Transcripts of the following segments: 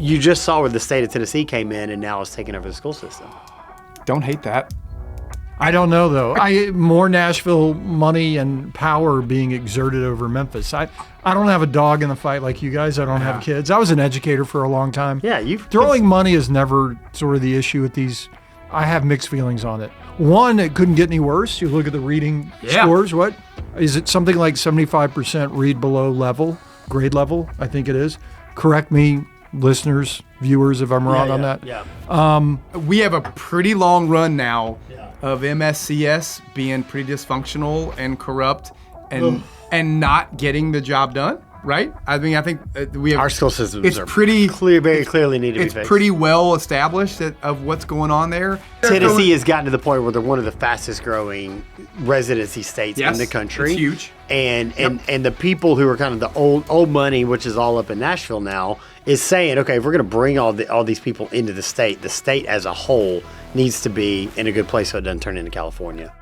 you just saw where the state of Tennessee came in and now is taking over the school system. Don't hate that. I don't know, though. More Nashville money and power being exerted over Memphis. I don't have a dog in the fight like you guys. I don't have kids. I was an educator for a long time. Yeah, throwing money is never sort of the issue with these. I have mixed feelings on it. One, it couldn't get any worse. You look at the reading scores. What is it? Something like 75% read below level, grade level, I think it is. Correct me, listeners, viewers, if I'm wrong on that. Yeah. We have a pretty long run now of MSCS being pretty dysfunctional and corrupt and not getting the job done, right? I mean, I think we have... Our school systems it's are pretty very clearly need to be fixed. It's pretty well established of what's going on there. Tennessee has gotten to the point where they're one of the fastest growing residency states in the country. It's huge. And the people who are kind of the old money, which is all up in Nashville now, is saying, okay, if we're going to bring all these people into the state as a whole needs to be in a good place so it doesn't turn into California.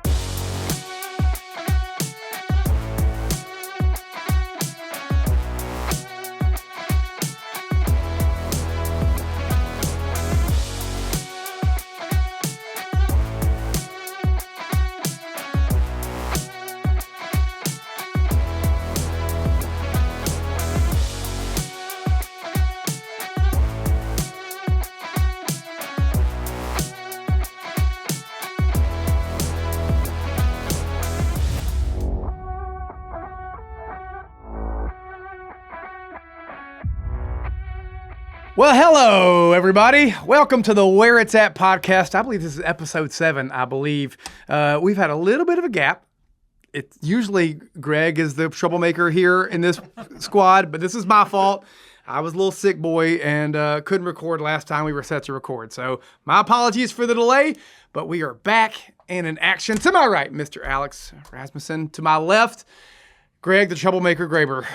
Well, hello, everybody. Welcome to the Where It's At podcast. I believe this is episode 7, I believe. We've had a little bit of a gap. It's usually Greg is the troublemaker here in this squad, but this is my fault. I was a little sick boy and couldn't record last time we were set to record. So my apologies for the delay, but we are back and in action. To my right, Mr. Alex Rasmussen. To my left, Greg, the troublemaker Graber.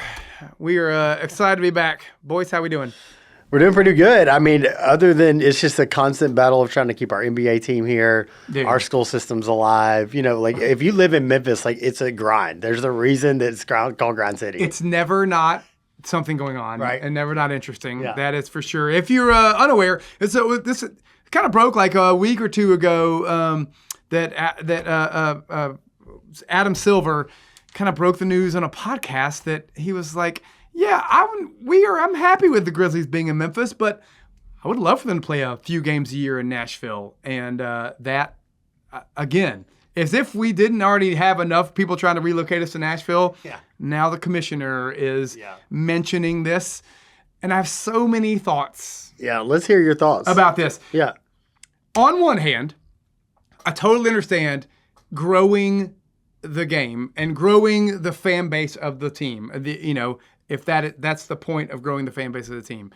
We are excited to be back. Boys, how we doing? We're doing pretty good. I mean, other than it's just a constant battle of trying to keep our NBA team here, our school system's alive. You know, like if you live in Memphis, like it's a grind. There's a reason that it's called Grind City. It's never not something going on, right? And never not interesting. Yeah. That is for sure. If you're unaware, this kind of broke like a week or two ago that Adam Silver kind of broke the news on a podcast that he was like, yeah, I'm happy with the Grizzlies being in Memphis, but I would love for them to play a few games a year in Nashville. And that, again, as if we didn't already have enough people trying to relocate us to Nashville, now the commissioner is mentioning this. And I have so many thoughts. Yeah, let's hear your thoughts about this. Yeah. On one hand, I totally understand growing the game and growing the fan base of the team. If that's the point of growing the fan base of the team,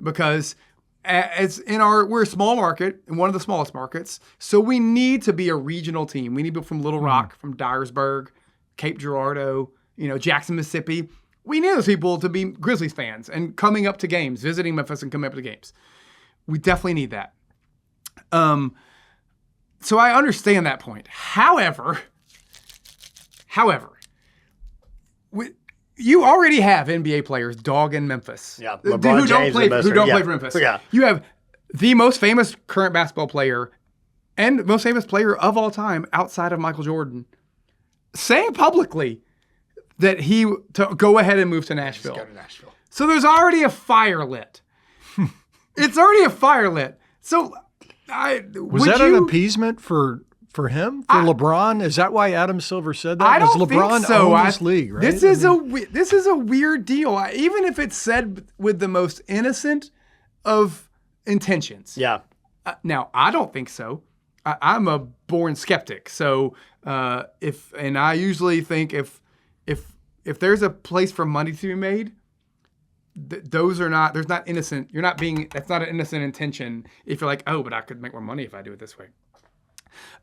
because we're a small market and one of the smallest markets, so we need to be a regional team. We need people from Little Rock, from Dyersburg, Cape Girardeau, Jackson, Mississippi. We need those people to be Grizzlies fans and coming up to games, visiting Memphis and coming up to games. We definitely need that. So I understand that point. However. You already have NBA players dogging Memphis. Yeah, who don't play for Memphis. Yeah. You have the most famous current basketball player and most famous player of all time outside of Michael Jordan saying publicly that to go ahead and move to Nashville. Just go to Nashville. So there's already a fire lit. It's already a fire lit. So was that an appeasement for him? For LeBron? Is that why Adam Silver said that? I don't LeBron think so. own this league, right? This is a weird deal. Even if it's said with the most innocent of intentions. Yeah. Now, I don't think so. I'm a born skeptic. So I usually think if there's a place for money to be made, there's not innocent. That's not an innocent intention. If you're like, oh, but I could make more money if I do it this way.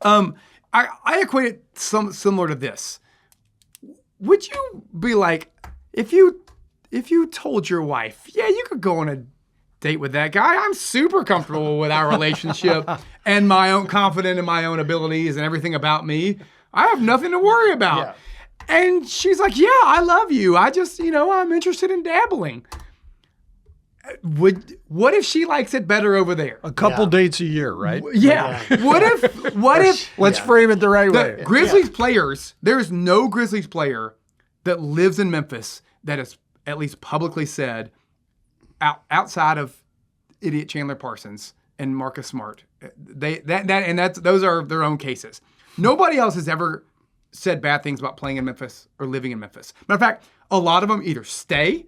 I equate it similar to this. Would you be like, if you told your wife, yeah, you could go on a date with that guy. I'm super comfortable with our relationship and confident in my own abilities and everything about me. I have nothing to worry about. Yeah. And she's like, yeah, I love you. I just, I'm interested in dabbling. What if she likes it better over there? A couple dates a year, right? Yeah. What if Let's frame it the right way. Grizzlies players, there's no Grizzlies player that lives in Memphis that has at least publicly said outside of idiot Chandler Parsons and Marcus Smart. Those are their own cases. Nobody else has ever said bad things about playing in Memphis or living in Memphis. Matter of fact, a lot of them either stay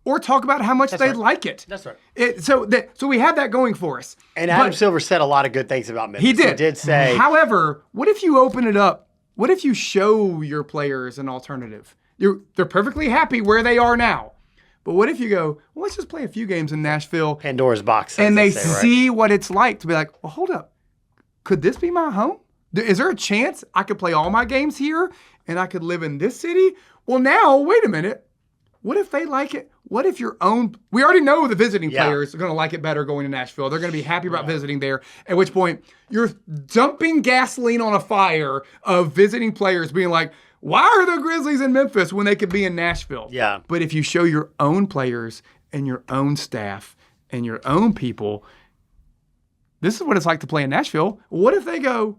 or talk about how much they like it. That's right. So we have that going for us. And Adam Silver said a lot of good things about Memphis. He did. He did say. However, what if you open it up? What if you show your players an alternative? They're perfectly happy where they are now. But what if you go, well, let's just play a few games in Nashville. Pandora's box. And they see what it's like to be like, well, hold up. Could this be my home? Is there a chance I could play all my games here and I could live in this city? Well, now, wait a minute. What if they like it? What if your own... We already know the visiting players are going to like it better going to Nashville. They're going to be happy about visiting there, at which point you're dumping gasoline on a fire of visiting players being like, why are the Grizzlies in Memphis when they could be in Nashville? Yeah. But if you show your own players and your own staff and your own people, this is what it's like to play in Nashville. What if they go,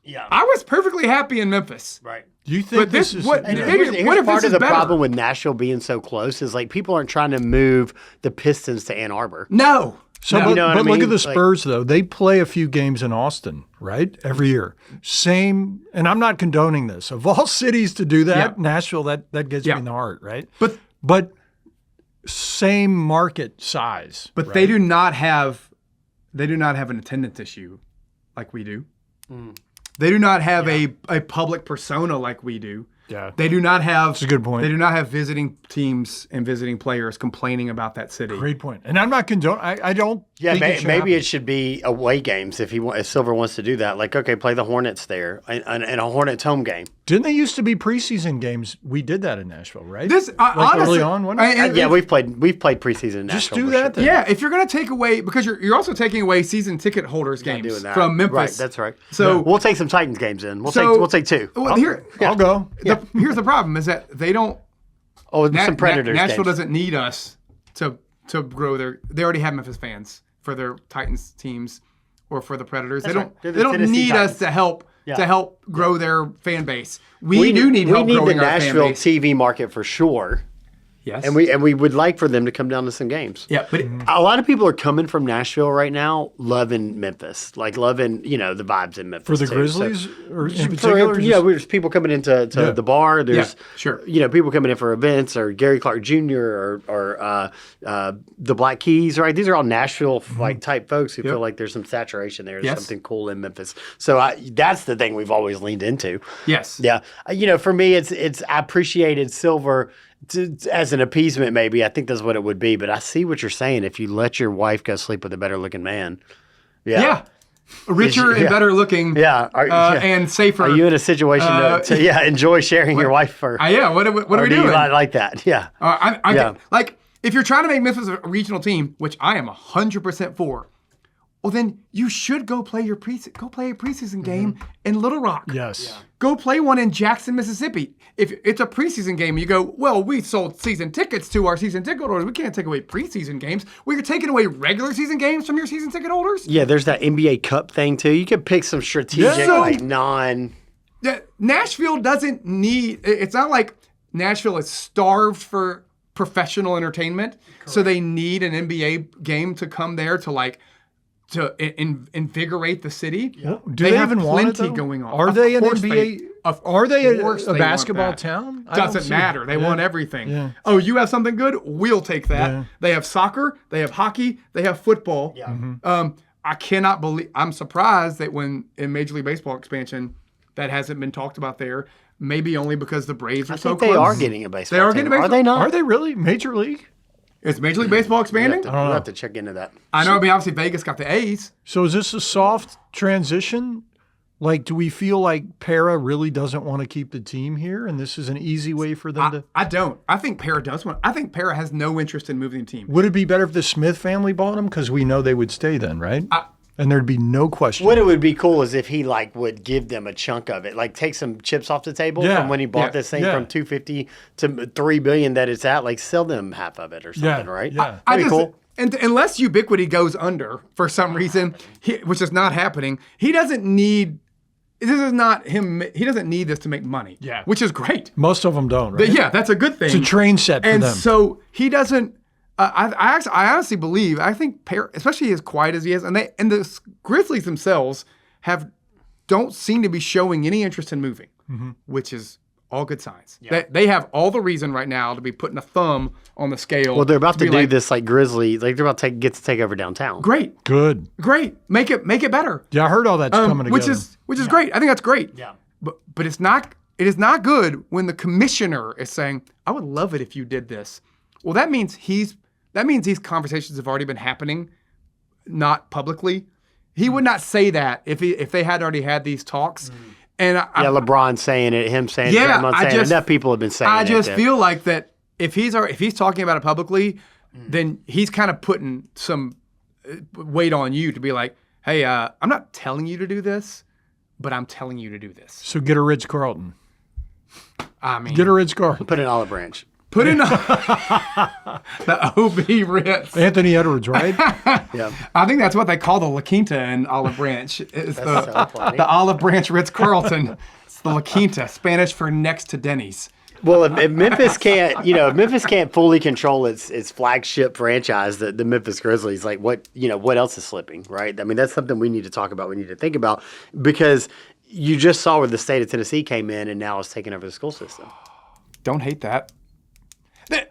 I was perfectly happy in Memphis. Right. Do you think this is... what? Here's What if part this of is the better? problem with Nashville being so close is like people aren't trying to move the Pistons to Ann Arbor. No. So, You know what I but look mean? at the Spurs, though. They play a few games in Austin, right? Every year. Same, and I'm not condoning this. Of all cities to do that, Nashville, that gets me in the heart, right? But same market size. But right? they do not have an attendance issue like we do. They do not have a public persona like we do. Yeah. They do not have. That's a good point. They do not have visiting teams and visiting players complaining about that city. Great point. And I'm not condoning. I don't. Yeah, think maybe it should be away games if Silver wants to do that. Like, okay, play the Hornets there and a Hornets home game. Didn't they used to be preseason games? We did that in Nashville, right? This honestly, early on, wasn't it? Yeah, we've played preseason in Just Nashville. do that then. Yeah, if you're going to take away, because you're also taking away season ticket holders games Doing that. from Memphis. Right, that's right. So we'll take some Titans games in. We'll take two. Well, I'll go. Here's the problem: is that they don't. Oh, some Predators Nashville games. doesn't need us to grow their. They already have Memphis fans for their Titans teams or for the Predators. That's they right. don't. They're They the don't Tennessee need Titans. us to help grow their fan base. We do need help the growing our fan Nashville base. TV market for sure. Yes, And we would like for them to come down to some games. Yeah, but A lot of people are coming from Nashville right now, loving Memphis, like loving the vibes in Memphis For the too. Grizzlies, or in particular? For, or just- there's people coming into the bar. There's sure. People coming in for events, or Gary Clark Jr. or the Black Keys. Right, these are all Nashville like type folks who feel like there's some saturation there. There's something cool in Memphis. So that's the thing we've always leaned into. Yes. Yeah, for me, it's I appreciated Silver. As an appeasement, maybe. I think that's what it would be. But I see what you're saying. If you let your wife go sleep with a better looking man. Yeah. Richer and better looking. Yeah. And safer. Are you in a situation to enjoy sharing your wife for? Yeah. What are we doing? You like that? Yeah. Like, if you're trying to make Memphis a regional team, which I am 100% for, well, then you should go play a preseason game in Little Rock. Yes. Go play one in Jackson, Mississippi. If it's a preseason game, you go, well, we sold season tickets to our season ticket holders. We can't take away preseason games. Well, you're taking away regular season games from your season ticket holders? Yeah, there's that NBA Cup thing, too. You could pick some strategic, Yeah, Nashville doesn't need... It's not like Nashville is starved for professional entertainment, so they need an NBA game to come there to invigorate the city. Do they even want it, plenty though? going on. Are they an NBA? Are they a want basketball that. town? I don't Doesn't see matter. it. They want everything. Yeah. Oh, you have something good? We'll take that. Yeah. They have soccer. They have hockey. They have football. Yeah. Mm-hmm. I cannot believe. I'm surprised that when in Major League Baseball expansion, that hasn't been talked about there. Maybe only because the Braves are so think close. they are getting a baseball. They are team. getting a baseball. Are they not? Are they really Major League? Is Major League Baseball expanding? We'll have to check into that. I know. I mean, obviously Vegas got the A's. So is this a soft transition? Like, do we feel like Para really doesn't want to keep the team here, and this is an easy way for them to? I don't. I think Para does want. I think Para has no interest in moving the team. Would it be better if the Smith family bought them? Because we know they would stay then, right? and there'd be no question. What it would be cool is if he like would give them a chunk of it, like take some chips off the table from when he bought this thing from 250 to 3 billion that it's at, like sell them half of it or something, right? Yeah. That'd be cool. And unless Ubiquity goes under for some reason, which is not happening, he doesn't need. This is not him. He doesn't need this to make money. Yeah. Which is great. Most of them don't, right? Yeah, that's a good thing. It's a train set for and them. so he doesn't. I honestly believe. I think, especially as quiet as he is, and the Grizzlies themselves don't seem to be showing any interest in moving, which is all good signs. Yeah. They have all the reason right now to be putting a thumb on the scale. Well, they're about to do this like Grizzlies, like they're about to get to take over downtown. Great, good, make it better. Yeah, I heard all that's coming together, which is great. I think that's great. Yeah, but it's not. It is not good when the commissioner is saying, "I would love it if you did this." Well, that means these conversations have already been happening, not publicly. He would not say that if they had already had these talks. And LeBron saying it, him saying it, Draymond saying it. Enough people have been saying it. I just feel like that if he's talking about it publicly, then he's kind of putting some weight on you to be like, hey, I'm not telling you to do this, but I'm telling you to do this. So get a Ritz-Carlton. I mean, get a Ritz-Carlton. Put an olive branch. Put in the OB Ritz. Anthony Edwards, right? Yeah. I think that's what they call the La Quinta in Olive Branch. It's the Olive Branch Ritz-Carlton. It's the La Quinta, Spanish for next to Denny's. Well, if Memphis can't, if Memphis can't fully control its flagship franchise, the Memphis Grizzlies, like what else is slipping, right? I mean, that's something we need to talk about. We need to think about because you just saw where the state of Tennessee came in and now is taking over the school system. Don't hate that.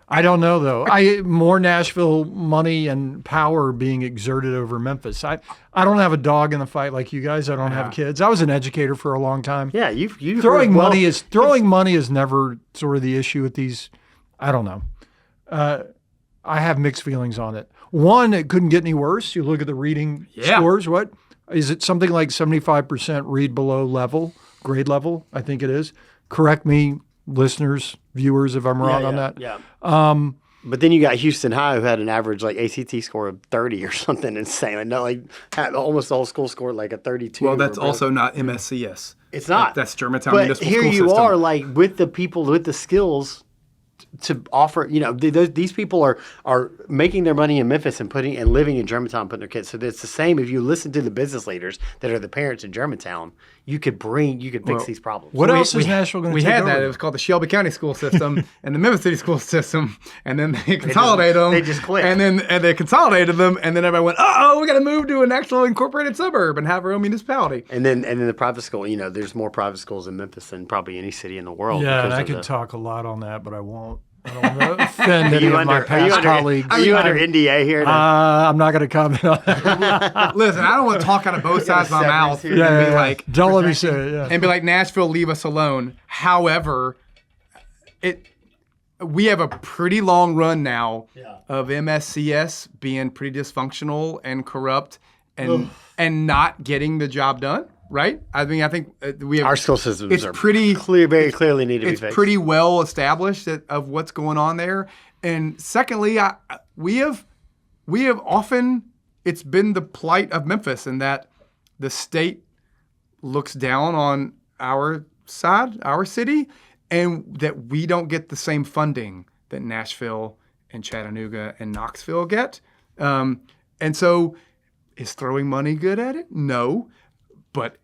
I don't know though. More Nashville money and power being exerted over Memphis. I don't have a dog in the fight like you guys. I don't have kids. I was an educator for a long time. Yeah, you throwing money is never sort of the issue with these. I don't know. I have mixed feelings on it. One, it couldn't get any worse. You look at the reading scores. What is it? Something like 75% read below grade level. I think it is. Correct me, listeners, viewers, if I'm wrong on that. Yeah. But then you got Houston High, who had an average like ACT score of 30 or something insane. I know, like almost the whole school scored like a 32. Well, that's also not MSCS. It's not. That's Germantown but Municipal here School you System. are, like with the people with the skills to offer. These people are making their money in Memphis and living in Germantown, putting their kids. So it's the same. If you listen to the business leaders that are the parents in Germantown, you could fix these problems. What else is Nashville going to take over? We had that. It was called the Shelby County School System and the Memphis City School System, and then they consolidated them. They just clicked. And they consolidated them, and then everybody went, we got to move to an actual incorporated suburb and have our own municipality. And then the private school, there's more private schools in Memphis than probably any city in the world. Yeah, and I could talk a lot on that, but I won't. I don't want to offend any of my past colleagues. Are you under NDA here? I'm not going to comment on that. Listen, I don't want to talk out of both sides of my mouth and be like, don't let me say it. Yeah. And be like, Nashville, leave us alone. However, we have a pretty long run now of MSCS being pretty dysfunctional and corrupt and not getting the job done. Right? I mean, I think we have our school systems it's are pretty very clearly need to be fixed. It's pretty well established of what's going on there. And secondly, we have often it's been the plight of Memphis in that the state looks down on our side, our city, and that we don't get the same funding that Nashville and Chattanooga and Knoxville get. And so, is throwing money good at it? No. But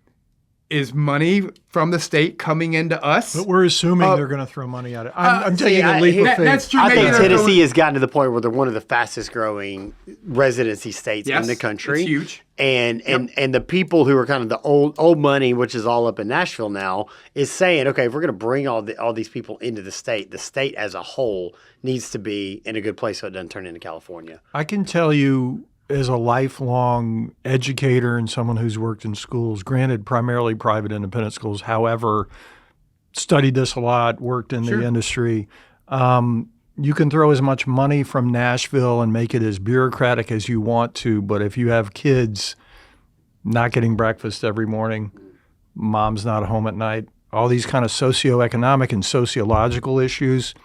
is money from the state coming into us? But we're assuming they're going to throw money at it. I'm taking a leap of faith. That's true. I think Tennessee has gotten to the point where they're one of the fastest growing residency states in the country. It's huge. And the people who are kind of the old money, which is all up in Nashville now, is saying, okay, if we're going to bring all these people into the state as a whole needs to be in a good place so it doesn't turn into California. I can tell you, as a lifelong educator and someone who's worked in schools, granted primarily private independent schools, however, studied this a lot, worked in the industry, you can throw as much money from Nashville and make it as bureaucratic as you want to, but if you have kids not getting breakfast every morning, mom's not home at night, all these kind of socioeconomic and sociological issues,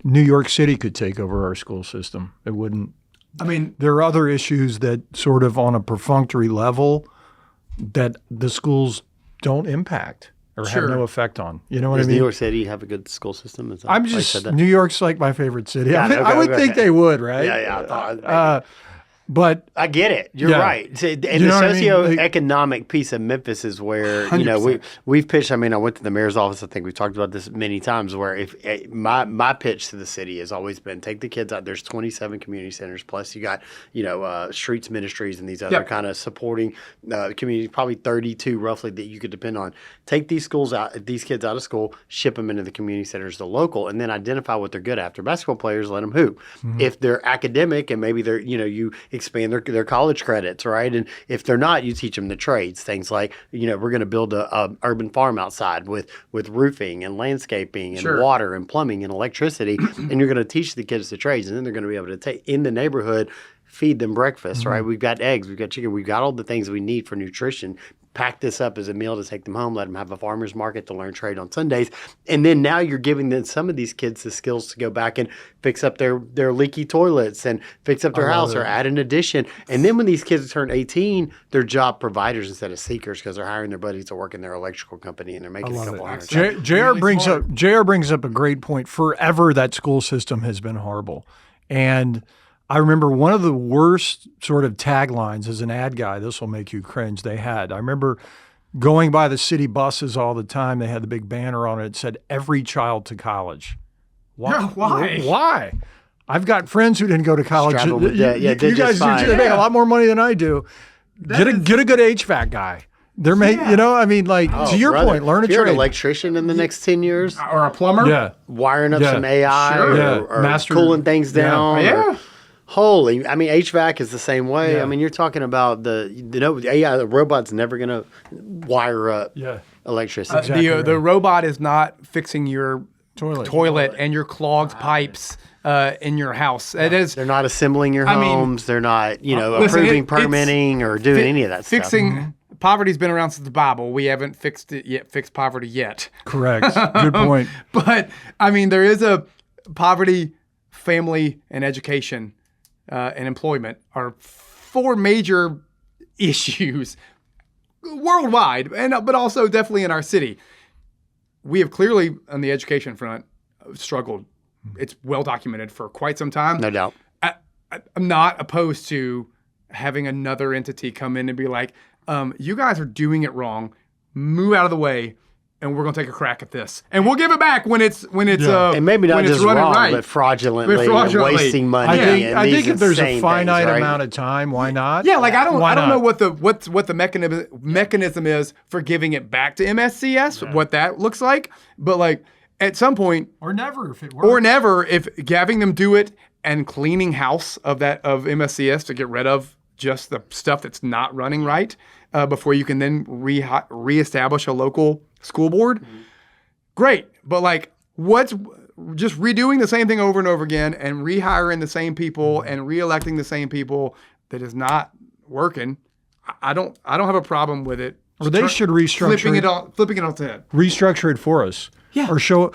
New York City could take over our school system. It wouldn't I mean, there are other issues that sort of on a perfunctory level that the schools don't impact or have no effect on. You know what Does I mean? New York City have a good school system? Is that I'm why you just, said that? New York's like my favorite city. Yeah, okay, I would okay. think they would, right? Yeah, I thought. But I get it. You're Yeah. right. And the You know what I mean? socioeconomic piece of Memphis is where, you know, 100%. we've pitched. I mean, I went to the mayor's office. I think we've talked about this many times where if my pitch to the city has always been take the kids out. There's 27 community centers. Plus you got, you know, Streets Ministries and these other kind of supporting communities, probably 32 roughly that you could depend on. Take these these kids out of school, ship them into the community centers, the local, and then identify what they're good at. If they're basketball players, let them hoop. Mm-hmm. If they're academic and maybe they're, you know, you expand their college credits, right? And if they're not, you teach them the trades, things like, you know, we're going to build a urban farm outside with roofing and landscaping and water and plumbing and electricity, and you're going to teach the kids the trades, and then they're going to be able to take in the neighborhood, feed them breakfast, right? We've got eggs, we've got chicken, we've got all the things we need for nutrition. Pack this up as a meal to take them home, let them have a farmer's market to learn trade on Sundays. And then now you're giving them, some of these kids the skills to go back and fix up their leaky toilets and fix up their house or add an addition. And then when these kids turn 18, they're job providers instead of seekers because they're hiring their buddies to work in their electrical company and they're making a couple hundred. JR brings up a great point. Forever that school system has been horrible. And I remember one of the worst sort of taglines as an ad guy, this will make you cringe, they had. I remember going by the city buses all the time. They had the big banner on it. It said, every child to college. Why? Why? I've got friends who didn't go to college. Struggle with that. Yeah, you guys make a lot more money than I do. Get a good HVAC guy. They're you know, I mean, like, to your point, learn a You're trade. an electrician in the next 10 years. or a plumber. Yeah. Wiring up some AI or cooling things down. Yeah. Holy, I mean, HVAC is the same way. I mean, you're talking about the AI, the robot's never going to wire up electricity. The robot is not fixing your toilet and your clogged pipes in your house. It is. They're not assembling your homes. They're not, you know, approving permitting or doing any of that stuff. Fixing poverty's been around since the Bible. We haven't fixed poverty yet. Correct. Good point. But I mean, there is a poverty, family, and education. And employment are four major issues worldwide, but also definitely in our city. We have clearly, on the education front, struggled. It's well documented for quite some time. No doubt. I'm not opposed to having another entity come in and be like, you guys are doing it wrong. Move out of the way. And we're going to take a crack at this, and we'll give it back when it's and maybe not just wrong, but fraudulently and wasting money. I think if there's a finite amount of time, why not? Yeah, like I don't know what the mechanism is for giving it back to MSCS, what that looks like, but like at some point, or never if having them do it and cleaning house of MSCS to get rid of just the stuff that's not running right before you can then reestablish a local school board. Great. But like, what's just redoing the same thing over and over again and rehiring the same people and reelecting the same people that is not working. I don't have a problem with it. Or they should restructure flipping it on its head. Restructure it for us. Yeah. Or show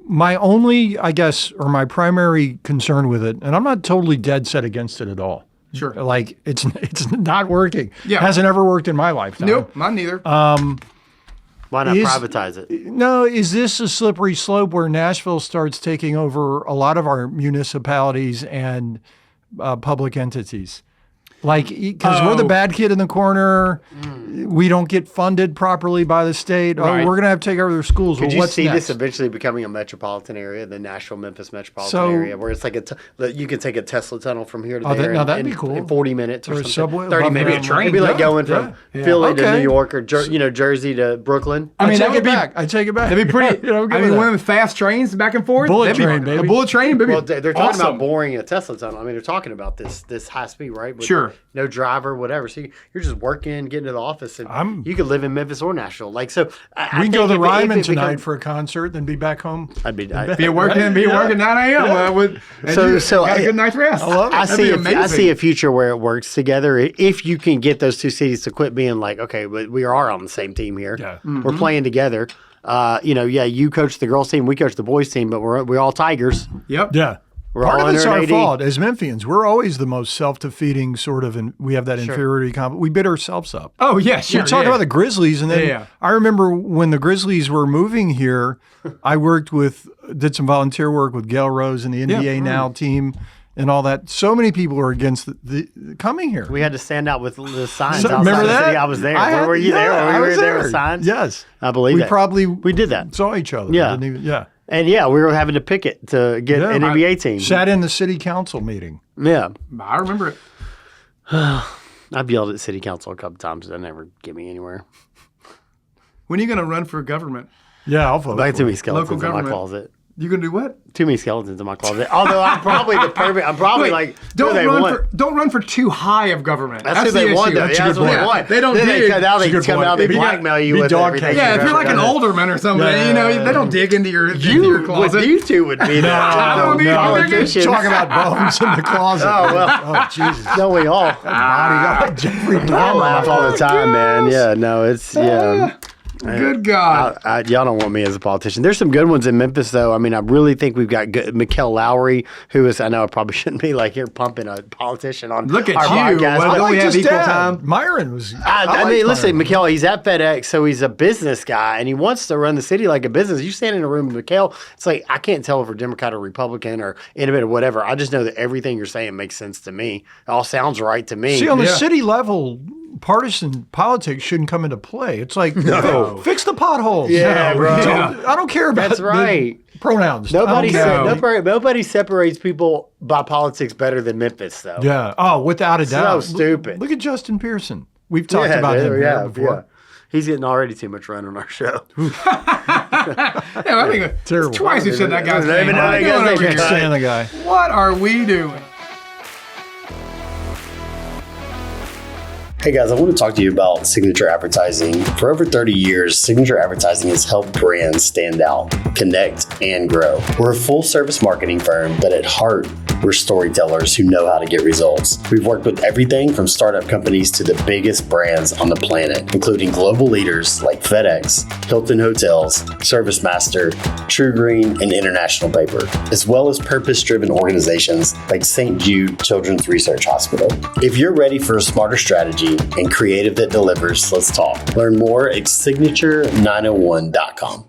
my only, I guess, or my primary concern with it, and I'm not totally dead set against it at all. Sure. Like it's not working. Yeah. Hasn't ever worked in my lifetime. Nope, mine neither. Why not privatize it? No, is this a slippery slope where Nashville starts taking over a lot of our municipalities and public entities? Like, because we're the bad kid in the corner, we don't get funded properly by the state. Right. Oh, we're going to have to take over their schools. Could well, you what's see next? this eventually becoming a metropolitan area, the Nashville, Memphis metropolitan area, where it's like you can take a Tesla tunnel from here to there that'd be cool. in 40 minutes or something. Subway, 30 minutes. maybe a train. It'd be like going from Philly to New York or Jersey to Brooklyn. I mean, I take it back. That'd be pretty. One of the fast trains back and forth. Bullet train, baby. A bullet train, baby. Well, they're talking about boring a Tesla tunnel. I mean, they're talking about this high speed, right? With Sure. No driver, whatever. So you're just working, getting to the office, and you could live in Memphis or Nashville. Like, so I We can go to the Ryman tonight becomes, for a concert, then be back home. I'd be working 9 a.m. So got a good night's rest. I see a future where it works together if you can get those two cities to quit being like, okay, but we are on the same team here. Yeah. We're playing together. You coach the girls team, we coach the boys team, but we're all Tigers. Yep. Yeah. We're Part all of it's our 180. fault as Memphians. We're always the most self-defeating sort of, and we have that inferiority complex. We beat ourselves up. Oh, yeah, sure. We talk about the Grizzlies, and then I remember when the Grizzlies were moving here, I did some volunteer work with Gail Rose and the NBA Now team and all that. So many people were against the coming here. We had to stand out with the signs So, outside remember the that? city. I was there. Were you there? I Were was you there there with signs? Yes. I believe We did that. Saw each other. Yeah. And we were having to picket to get an NBA team. Sat in the city council meeting. Yeah. I remember it. I've yelled at city council a couple times. They never get me anywhere. When are you going to run for government? Yeah, I'll vote. I got too many Local skeletons in my government. closet. You going to do what? Too many skeletons in my closet. Although I'm probably the perfect. I'm probably Wait, don't run for too high of government. That's who they the want, issue. though. Yeah, that's what they want. They don't Then dig. now they That's a good come out. They point. blackmail you Be with dog everything. cage. Yeah, if you're like an alderman or something, they don't dig into your closet. You two would be don't need politicians. Talk about bones in the closet. Oh, well. Oh, Jesus. No, we all. Body got like Jeffrey I Dahmer. laugh all the time, man. Yeah, no, it's Good God. y'all don't want me as a politician. There's some good ones in Memphis, though. I mean, I really think we've got good. Mikkel Lowry, who is, I know I probably shouldn't be like here pumping a politician on Look at our you. podcast. Well, but- don't we have his equal dad. time? Myron was. I mean, listen, Myron. Mikkel, he's at FedEx, so he's a business guy, and he wants to run the city like a business. You stand in a room with Mikkel, it's like, I can't tell if we're Democrat or Republican or independent or whatever. I just know that everything you're saying makes sense to me. It all sounds right to me. See, on the city level, partisan politics shouldn't come into play. It's like, fix the potholes. Yeah, bro. I don't care about That's right. the pronouns. Nobody, I don't care. nobody separates people by politics better than Memphis, though. Yeah. Oh, without a doubt. So stupid. Look at Justin Pearson. We've talked about him here before. Yeah. He's getting already too much run on our show. I think Terrible. twice you said that guy's name. Even though What are they we doing got over that Can't here? stand the guy. What are we doing? Hey guys, I want to talk to you about signature advertising. For over 30 years, signature advertising has helped brands stand out, connect, and grow. We're a full-service marketing firm, but at heart, we're storytellers who know how to get results. We've worked with everything from startup companies to the biggest brands on the planet, including global leaders like FedEx, Hilton Hotels, ServiceMaster, True Green, and International Paper, as well as purpose-driven organizations like St. Jude Children's Research Hospital. If you're ready for a smarter strategy and creative that delivers, let's talk. Learn more at signature901.com.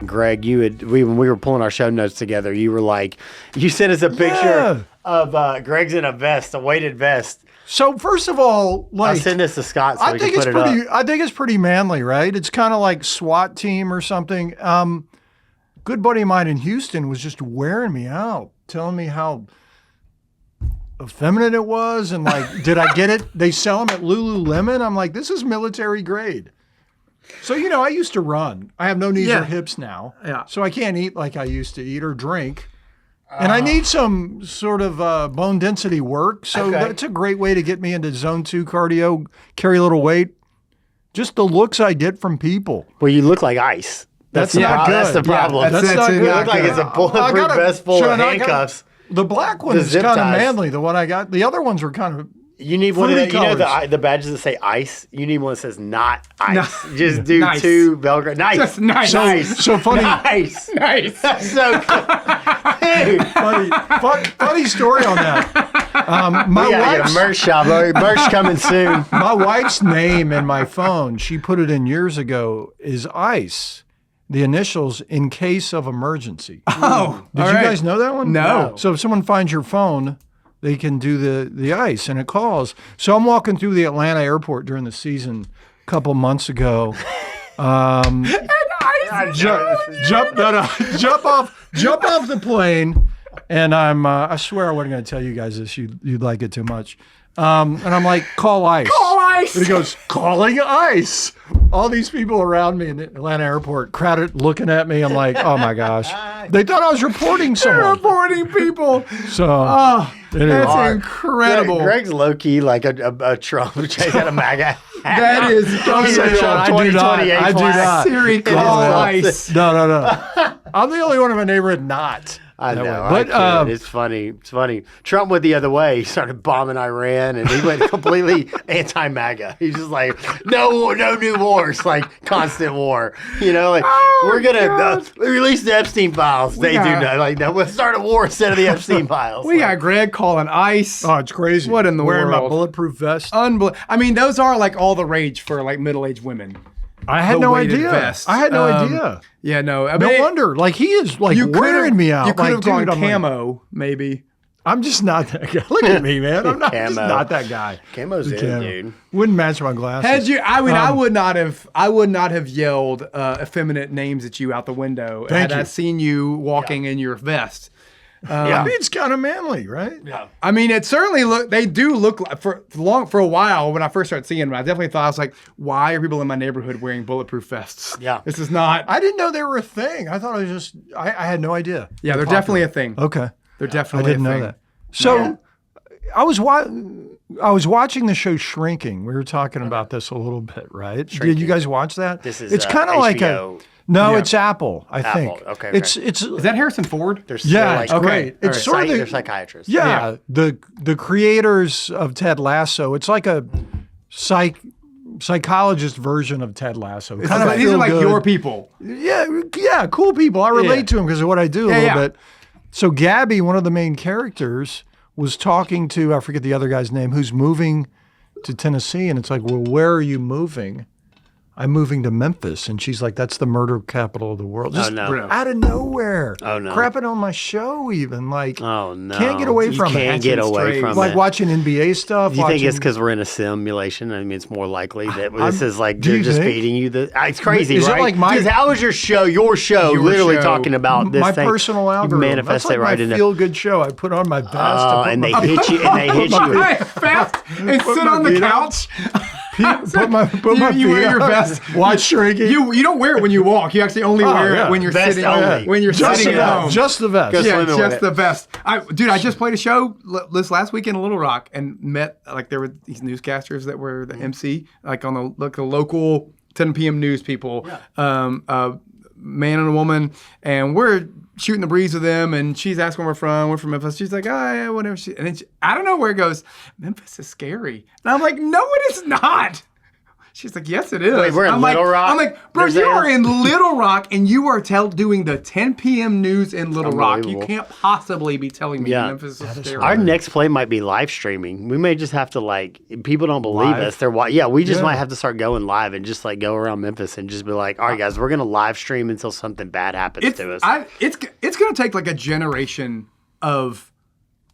Greg, when we were pulling our show notes together, you were like, you sent us a picture of Greg's in a vest, a weighted vest. So first of all, I'll like send this to Scott so I we think can it's put it up. pretty. I think it's pretty manly, right? It's kind of like SWAT team or something. Good buddy of mine in Houston was just wearing me out, telling me how effeminate it was, and like, did I get it? They sell them at Lululemon. I'm like, this is military grade. So I used to run. I have no knees or hips now, so I can't eat like I used to eat or drink. And I need some sort of bone density work. So that's a great way to get me into zone 2 cardio, carry a little weight. Just the looks I get from people. Well, you look like ice. That's not good. That's the problem. That's not You good. look like it's a bulletproof vest full of handcuffs. The black one is zip kind of ties. manly. The one I got. The other ones were kind of. You need one of the, Fruity the badges that say ice. You need one that says not ice. No. Just do Nice. 2 Velcro. Nice. Just nice. So funny. Nice. Nice. That's so good. Dude. funny story on that. My We gotta get a wife's merch shop. Merch coming soon. my wife's name in my phone. She put it in years ago. Is ICE. The initials in case of emergency. Oh, Did you guys know that one? No. So if someone finds your phone, they can do the ICE and it calls. So I'm walking through the Atlanta airport during the season a couple months ago. Jump off the plane, and I swear I wasn't going to tell you guys this. You'd like it too much. And I'm like, call ICE. Call ICE. And he goes, calling ICE. All these people around me in the Atlanta airport, crowded, looking at me. I'm like, oh my gosh. They thought I was reporting someone. Reporting people. So, anyway. That's incredible. Greg's low key like a Trump. He's got a MAGA. That is I do not. Siri call ICE. No. I'm the only one in my neighborhood not. I that know. way. But It's funny. It's funny. Trump went the other way. He started bombing Iran, and he went completely anti-MAGA. He's just like, no new wars, like constant war. You know, like we're gonna release the Epstein files. They do not like that. We'll start a war instead of the Epstein files. We got Greg calling ICE. oh, it's crazy. What in the Wearing world? my bulletproof vest. I mean, those are like all the rage for like middle-aged women. I had The no weighted idea. vest. I had no idea. Yeah, no. I No mean, wonder. Like he is like wearing me out. You could like, have gone dude, I'm like, camo, maybe. I'm just not that guy. Look at me, man. I'm not, just Camo. not that guy. Camo's in, Camo. dude. Wouldn't match my glasses. Had you? I mean, I would not have yelled effeminate names at you out the window Thank had I you. seen you walking in your vest. I mean, it's kind of manly, right? Yeah. I mean, it certainly they do look like for a while when I first started seeing them. I definitely thought, I was like, why are people in my neighborhood wearing bulletproof vests? Yeah. This is not. I didn't know they were a thing. I thought it was just. I had no idea. Yeah, they're definitely a thing. Okay. They're I definitely didn't a know thing. that. So, I was watching the show Shrinking. We were talking about this a little bit, right? Did you guys watch that? This is it's kind of like a. HBO. No, Yeah. it's Apple. I Apple. think. Okay. It's Is that Harrison Ford? yeah, like, it's great. all It's right. sort of they're the psychiatrists. yeah, the creators of Ted Lasso. It's like a psychologist version of Ted Lasso. These Kind of are like feel your good. people. Yeah, cool people. I relate to them because of what I do a little yeah. bit. So Gabby, one of the main characters, was talking to I forget the other guy's name who's moving to Tennessee, and it's like, well, where are you moving? I'm moving to Memphis. And she's like, that's the murder capital of the world. Just no. out of nowhere. Oh, no. Crapping on my show even. Like, Oh no! can't get away from you it. can't get away Straight. from like it. watching NBA stuff. Do you think it's watching- because we're in a simulation? I mean, it's more likely that this is like do they're you just think? feeding you the. It's crazy, Is it right? like my- Because how is your show? Your literally show. talking about this my thing. personal You algorithm. manifest That's like it right my into. feel-good show. I put on my vest. And they hit you. And they hit you. Right, fast and sit on the feet up. couch. put my You wear feet your up, vest. Watch Shrinking. You don't wear it when you walk. You actually only wear yeah. it when you're Vest sitting. only. When you're just sitting the at vest. home. Just the vest. Just- Yeah, swimming just with the best. Dude, I just played a show this last week in Little Rock and met there were these newscasters that were the MC, like on the local 10 p.m. news people, a man and a woman, and we're shooting the breeze with them, and she's asking where we're from. We're from Memphis. She's like, oh, yeah, whatever. And then I don't know where it goes, Memphis is scary. And I'm like, no, it is not. She's like, yes, it is. Wait, we're in Little Rock? I'm like, bro, There's you that- are in Little Rock, and you are doing the 10 p.m. news in Little Rock. You Unbelievable. can't possibly be telling me Yeah. Memphis is scary. Our next play might be live streaming. We may just have to people don't believe Live? us. We just might have to start going live and just go around Memphis and just be like, all right, guys, we're gonna live stream until something bad happens to us. It's going to take like a generation of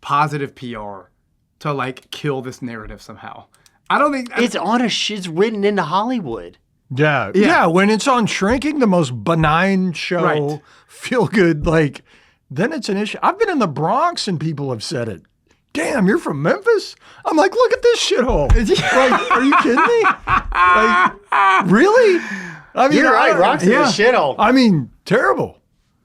positive PR to kill this narrative somehow. I don't think It's written into Hollywood. Yeah. When it's on Shrinking, the most benign show, Right. feel good, then it's an issue. I've been in the Bronx and people have said it. Damn, you're from Memphis? I'm like, look at this shithole. Are you kidding me? Really? I mean, You're right. Roxy's a shithole. I mean, terrible.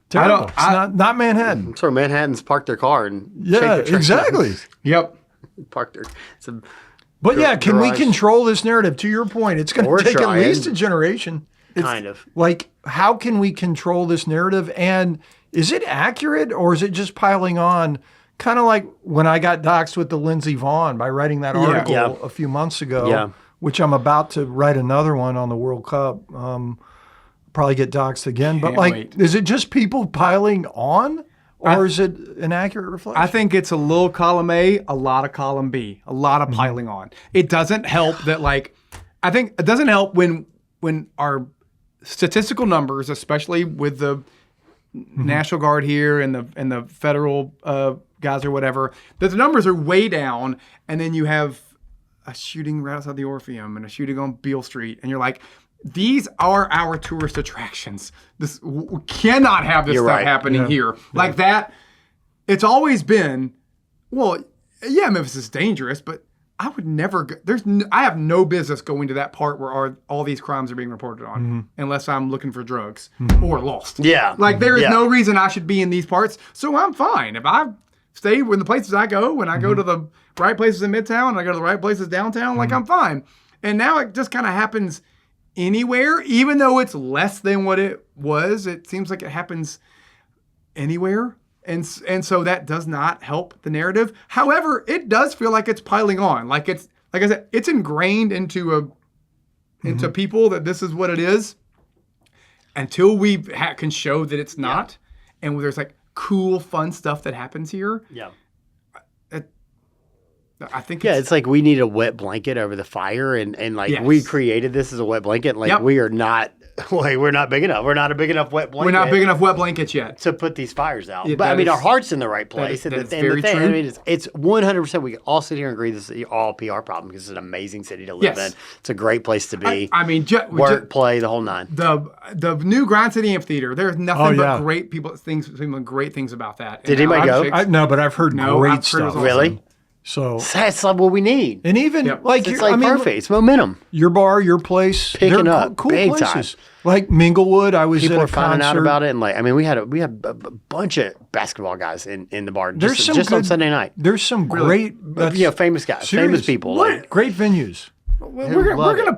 Terrible. It's not Manhattan. That's where Manhattans park their car and Yeah, shake their truck. exactly. Yep. Park their. It's a, But yeah, can we garage. control this narrative? To your point, it's going We're to take trying. at least a generation. kind of. How can we control this narrative? And is it accurate or is it just piling on? Kind of like when I got doxxed with the Lindsey Vaughn by writing that article Yeah. a few months ago, Yeah. which I'm about to write another one on the World Cup. Probably get doxxed again. But Can't wait. is it just people piling on or is it an accurate reflection? I think it's a little column A, a lot of column B, a lot of piling on. It doesn't help that I think it doesn't help when our statistical numbers, especially with the National Guard here and the federal guys or whatever, that the numbers are way down, and then you have a shooting right outside the Orpheum and a shooting on Beale Street, and you're like, these are our tourist attractions. We cannot have this You're stuff right. happening here. Like that, it's always been, well, yeah, Memphis is dangerous, but I would never go, I have no business going to that part where all these crimes are being reported on unless I'm looking for drugs or lost. Yeah. There is Yeah. no reason I should be in these parts, so I'm fine. If I stay in the places I go, and I go to the right places in Midtown, and I go to the right places downtown, I'm fine. And now it just kind of happens anywhere, even though it's less than what it was. It seems like it happens anywhere. And so that does not help the narrative. However, it does feel like it's piling on. Like I said, it's ingrained into people that this is what it is. Until we can show that it's not, and there's like cool, fun stuff that happens here. Yeah. I think it's like we need a wet blanket over the fire, and we created this as a wet blanket. Like we are not, we're not big enough. We're not a big enough wet blanket. We're not big enough wet blankets yet to put these fires out. Yeah, but I mean, our heart's in the right place. That's very true. I mean, it's 100%. We can all sit here and agree this is all a PR problem because it's an amazing city to live in. It's a great place to be. I mean, work, play, the whole nine. The new Grind City Amphitheater. There's nothing but great great things about that. Did anybody go? No, but I've heard great stuff. Awesome. Really? So that's like what we need. And even like it's perfect. It's momentum. Your bar, your place, picking up cool big places. Time. Like Minglewood, I was people at are a finding concert. out about it, and like I mean, we had a bunch of basketball guys in the bar just on Sunday night. There's some great, famous guys, famous people, great venues. We're gonna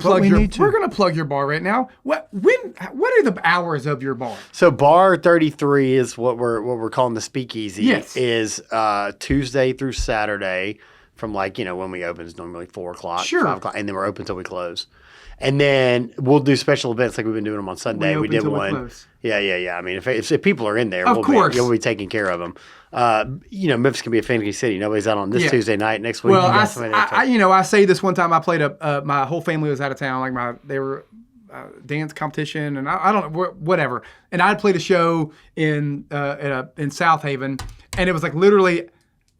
plug your bar right now. What are the hours of your bar? So bar 33 is what we're calling the Speakeasy. Yes. Is Tuesday through Saturday from when we open is normally 4 o'clock, sure, 5 o'clock, and then we're open till we close. And then we'll do special events like we've been doing them on Sunday. We did one. Yeah. I mean, if people are in there, we'll be taking care of them. Memphis can be a fantasy city. Nobody's out on this Tuesday night. Next week, well, I say this one time. I played my whole family was out of town. Like they were dance competition, and I don't know whatever. And I played a show in South Haven, and it was like literally,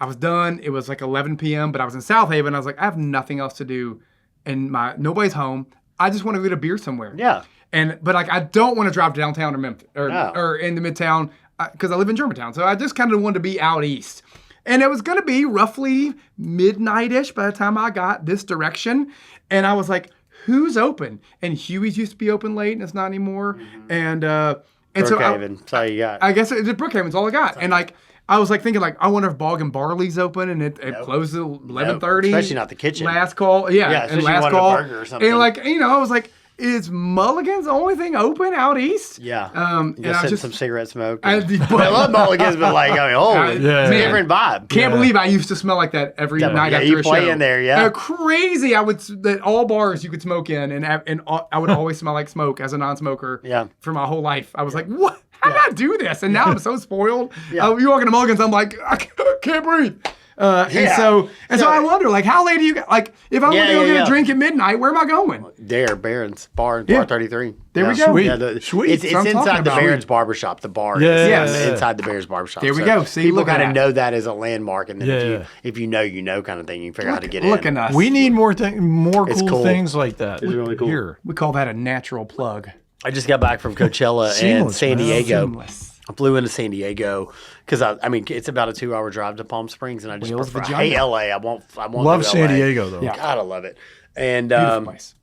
I was done. It was like 11 p.m. But I was in South Haven. I was like, I have nothing else to do, and nobody's home. I just want to get a beer somewhere. Yeah. But I don't want to drive downtown or Memphis or in the Midtown because I live in Germantown. So I just kind of wanted to be out east. And it was going to be roughly midnight-ish by the time I got this direction. And I was like, who's open? And Huey's used to be open late, and it's not anymore. Mm-hmm. And Brookhaven, that's all you got. I guess Brookhaven's all I got. And I was thinking I wonder if Bog and Barley's open, and it closes at 11:30. Especially not the kitchen. Last call, and last call. A burger or something. And I was like, is Mulligan's the only thing open out east? Yeah. And I just some cigarette smoke. I love Mulligan's, but different vibe. Can't believe I used to smell like that every night after a show. You play in there, crazy. That all bars you could smoke in, and I would always smell like smoke as a non-smoker. Yeah. For my whole life, I was like, what? How did I do this? And now I'm so spoiled. Yeah. You walk into Mulligan's, I'm like, I can't breathe. So I wonder, how late do you get? If I'm going to go get a drink at midnight, where am I going? There, Barron's Bar 33. There we go. Sweet. Sweet. It's inside the Barron's Barbershop. The bar is inside the Barron's Barbershop. There we go. See, people kind of know that as a landmark, and then if you know, kind of thing, you can figure out how to get in. Look at us. We need more cool things like that. It's really cool. Here. We call that a natural plug. I just got back from Coachella and San Diego. Seamless. I flew into San Diego because it's about a 2-hour drive to Palm Springs, and I just prefer. I hate LA. I won't. Love San Diego though. Yeah. God, I love it. And beautiful place.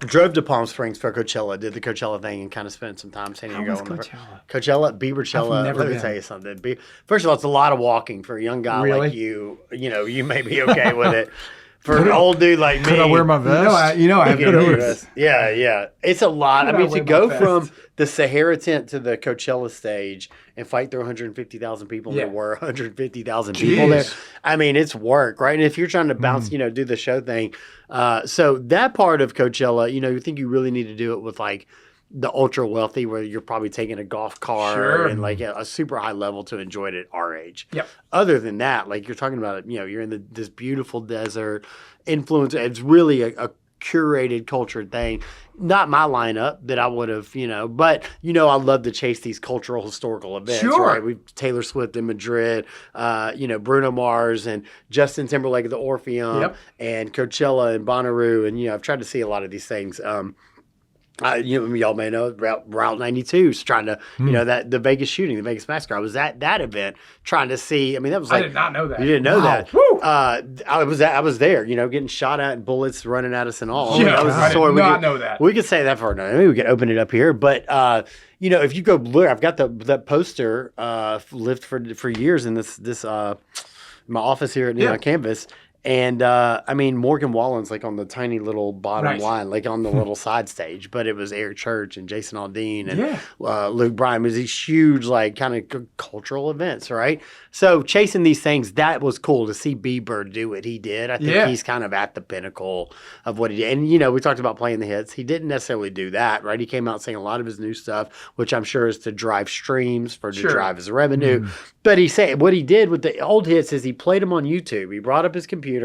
Drove to Palm Springs for Coachella. Did the Coachella thing and kind of spent some time in San Diego. How was Coachella? Coachella, Bieberchella. Let me tell you something. First of all, it's a lot of walking for a young guy like you. You may be okay with it. For an old dude like me, could I wear my vest? I have no vest. Yeah. It's a lot. To go from the Sahara tent to the Coachella stage and fight through 150,000 people, and there were 150,000 people there. It's work, right? And if you're trying to bounce, do the show thing. So that part of Coachella, you think you really need to do it with the ultra wealthy, where you're probably taking a golf cart and a super high level to enjoy it at our age. Yep. Other than that, you're talking about it, you're in this beautiful desert influence. It's really a curated cultured thing. Not my lineup that I would have, but I love to chase these cultural historical events. Sure. Right? We've Taylor Swift in Madrid, Bruno Mars and Justin Timberlake at the Orpheum, and Coachella and Bonnaroo, and I've tried to see a lot of these things. Y'all may know Route 92 is trying to, that the Vegas shooting, the Vegas massacre. I was at that event trying to see. That was I did not know that. You didn't know that? Woo! I was there, getting shot at and bullets running at us and all. Yeah, I did not know that. We could say that for another. Maybe we could open it up here, but if you go look, I've got that poster lived for years in this my office here at campus. And I mean, Morgan Wallen's like on the tiny little bottom line, like on the little side stage. But it was Eric Church and Jason Aldean and Luke Bryan. It was these huge, like, kind of cultural events, right? So chasing these things, that was cool to see Bieber do what he did. I think he's kind of at the pinnacle of what he did. And, you know, we talked about playing the hits. He didn't necessarily do that, right? He came out saying a lot of his new stuff, which I'm sure is to drive streams, to drive his revenue. But he said what he did with the old hits is he played them on YouTube. He brought up his computer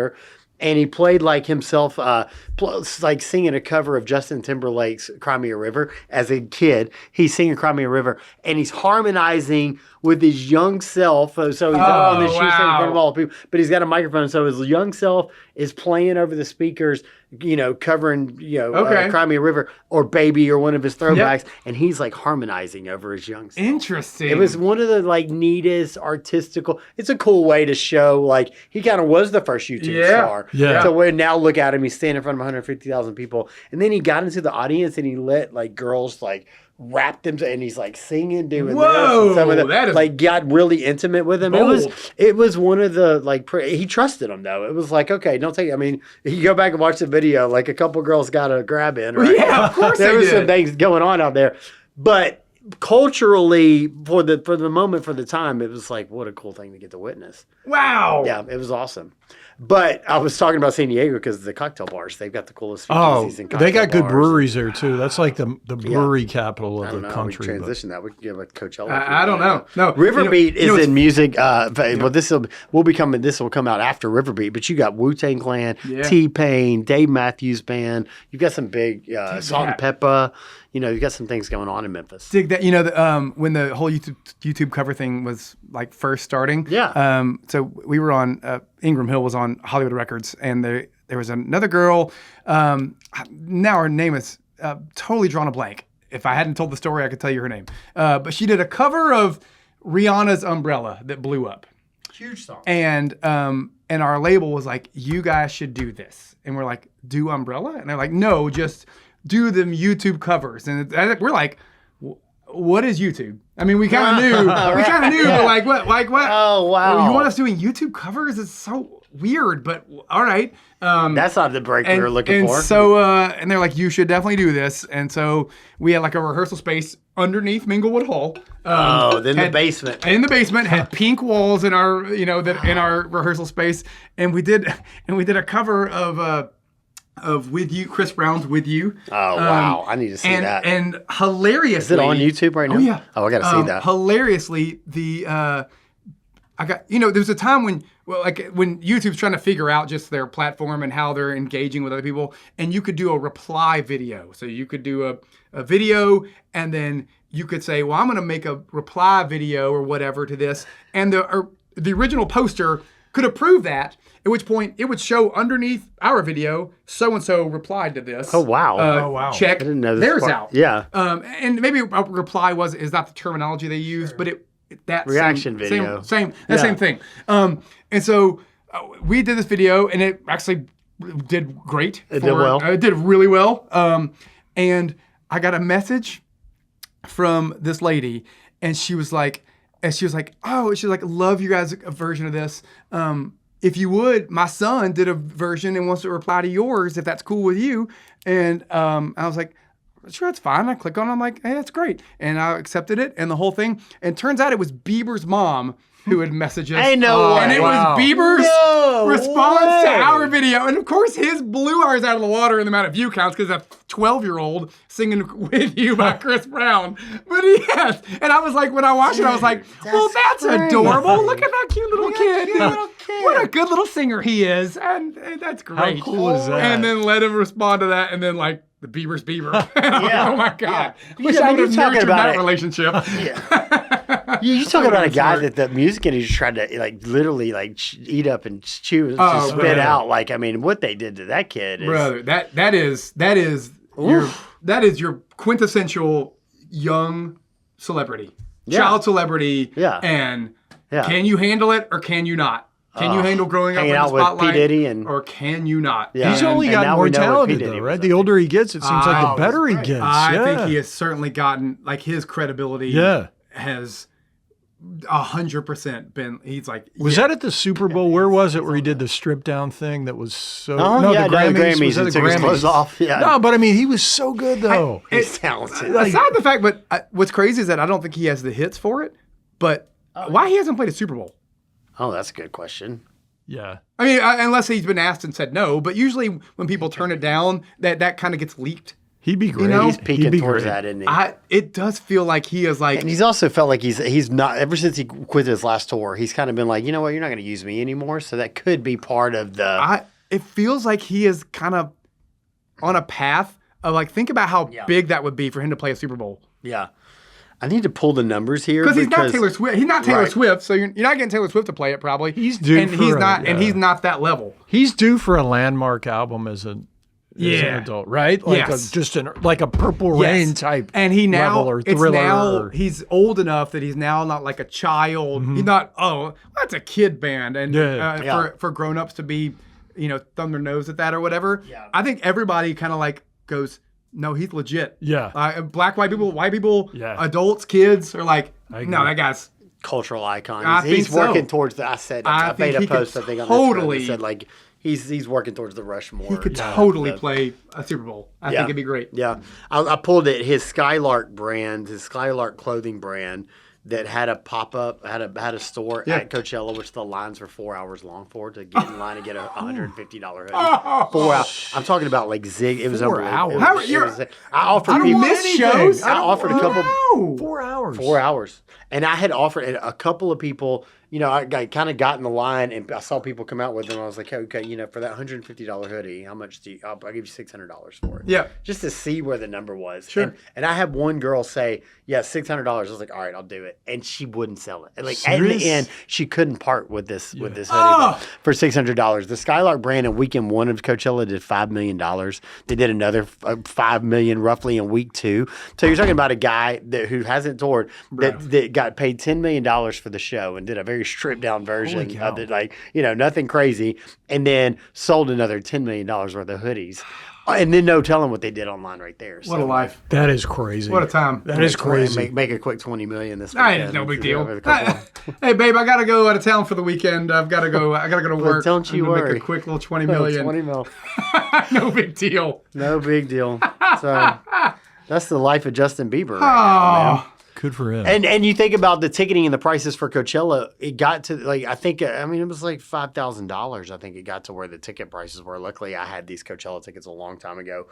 and he played like himself, like singing a cover of Justin Timberlake's Cry Me a River. As a kid, he's singing Cry Me a River and he's harmonizing with his young self. So he's up on the shoe in front of all the people, but he's got a microphone. So his young self is playing over the speakers, you know, covering, you know, Cry Me a River or Baby or one of his throwbacks. And he's like harmonizing over his young self. Interesting. It was one of the like neatest artistical. It's a cool way to show like he kind of was the first YouTube star. Yeah. So we now look at him, he's standing in front of 150,000 people. And then he got into the audience and he let like girls like rap them and he's like singing, doing this. And some of them, that is like got really intimate with him. Bold. It was one of the like he trusted him though. It was like, okay, don't take. I mean, you go back and watch the video. Like a couple girls got a grab in. Right? Yeah, of course there was some things going on out there, but culturally for the moment, for the time, it was like what a cool thing to get to witness. Wow. Yeah, it was awesome. But I was talking about San Diego because the cocktail bars, they've got the coolest speakeasies and cocktail they got good bars. Breweries there too. That's like the brewery capital of the country. We transition that. We could give a Coachella. I don't know. No, Riverbeat is in music. Well, this will come out after Riverbeat. But you got Wu-Tang Clan, T-Pain, Dave Matthews Band. You've got some big Salt and Pepper. You know, you've got some things going on in Memphis. Dig that. You know, when the whole YouTube cover thing was like first starting. Yeah. So we were on Ingram Hill was on Hollywood Records, and there was another girl. Now her name is totally drawn a blank. If I hadn't told the story, I could tell you her name. But she did a cover of Rihanna's Umbrella that blew up. Huge song. And our label was like, you guys should do this. And we're like, do Umbrella? And they're like, no, just do them YouTube covers. And we're like, what is YouTube? I mean, we kind of knew, but like what? Oh, wow. You want us doing YouTube covers? It's so weird, but all right. That's not the break we were looking for. So, and they're like, you should definitely do this. And so we had like a rehearsal space underneath Minglewood Hall. The basement. In the basement had pink walls in our, in our rehearsal space, and we did a cover of With You, Chris Brown's With You. Oh, wow. I need to see that. And hilariously... Is it on YouTube right now? Oh, yeah. Oh, I got to see that. Hilariously, there was a time when YouTube's trying to figure out just their platform and how they're engaging with other people, and you could do a reply video. So you could do a video, and then you could say, well, I'm going to make a reply video or whatever to this, and the original poster could approve that, at which point it would show underneath our video, so-and-so replied to this. Oh, wow. Check. I didn't know this theirs part. out. Yeah. And maybe a reply is not the terminology they use, but that reaction video. Same thing. And so we did this video, and it actually did great. It did well. It did really well. And I got a message from this lady, and she was like, love you guys' version of this. If you would, my son did a version and wants to reply to yours, if that's cool with you. And I was like, sure, that's fine. I click on it. I'm like, hey, that's great. And I accepted it and the whole thing. And turns out it was Bieber's mom who had messaged us. Hey, no way. And it was Bieber's response to our video. And of course, his blew ours out of the water in the amount of view counts because a 12-year-old singing With You by Chris Brown. But yes. And I was like, when I watched it, I was like, well, that's adorable. Look at that cute little kid. What a good little singer he is. And that's great. How cool is that? And then let him respond to that. And then like, the Bieber's Bieber. Oh my God. Yeah. Wish I would have nurtured that it. relationship. Yeah. You talking about a guy that the music industry tried to like eat up and chew and just spit out. Like, I mean, what they did to that kid is... Brother, that is your quintessential young celebrity. Child celebrity. Yeah. And can you handle it or can you not? Can you handle growing up in the spotlight? P. Diddy or can you not? Yeah. He's only gotten more talented, though, right? The older he gets, it seems like the better he gets. I think he has certainly gotten, like, his credibility has 100% been. He's like, Was that at the Super Bowl? Where was it where he did the strip down thing that was so... The Grammys. Was that He took his clothes off. Yeah. No, but I mean, he was so good, though. He's talented. Aside the fact, but what's crazy is that I don't think he has the hits for it. But why he hasn't played a Super Bowl? Oh, that's a good question. Yeah. I mean, unless he's been asked and said no. But usually when people turn it down, that kind of gets leaked. He'd be great. He's peeking towards that, isn't he? It does feel like he is like... And he's also felt like he's not... Ever since he quit his last tour, he's kind of been like, you know what, you're not going to use me anymore. So that could be part of the... It feels like he is kind of on a path of like, think about how big that would be for him to play a Super Bowl. Yeah. I need to pull the numbers here. Because he's not Taylor Swift. He's not Taylor Swift, so you're not getting Taylor Swift to play it probably. He's due and he's not that level. He's due for a landmark album as an adult, right? Like like a Purple Rain type. And he now level or Thriller. He's old enough that he's now not like a child. He's not, that's a kid band, and for grown-ups to be, thumb their nose at that or whatever. Yeah. I think everybody kind of like goes, no, he's legit. Yeah. Black, white people, adults, kids are like, no, that guy's cultural icon. He's working towards the. I made a post. I think on Instagram that said like he's working towards the Rushmore. He could totally play a Super Bowl. I think it'd be great. Yeah, I pulled it. His Skylark brand, his Skylark clothing brand, that had a pop up, had a store at Coachella, which the lines were 4 hours long for to get in line and get a $150 hoodie. 4 hours. I'm talking about like Zig. It was 4 hours. hours. I offered people miss shows. I offered a couple. 4 hours. 4 hours. And I had offered a couple of people, I kind of got in the line and I saw people come out with them. I was like, okay, for that $150 hoodie, how much I'll give you $600 for it. Yeah. Just to see where the number was. Sure. And I had one girl say, yeah, $600. I was like, all right, I'll do it. And she wouldn't sell it. And like at the end, she couldn't part with this hoodie for $600. The Skylark brand in weekend 1 of Coachella did $5 million. They did another $5 million roughly in week 2. So you're talking about a guy who hasn't toured that got paid $10 million for the show and did a very stripped down version of it, like nothing crazy, and then sold another $10 million worth of hoodies, and then no telling what they did online right there. What a life! That is crazy. What a time! That is crazy. Make a quick $20 million this weekend. No big deal. Hey babe, I gotta go out of town for the weekend. I gotta go to work. Don't you worry. Make a quick little $20 million. 20 mil. No big deal. No big deal. So that's the life of Justin Bieber right now, man. Good for him. And you think about the ticketing and the prices for Coachella, it got to it was like $5,000. I think it got to where the ticket prices were. Luckily, I had these Coachella tickets a long time ago.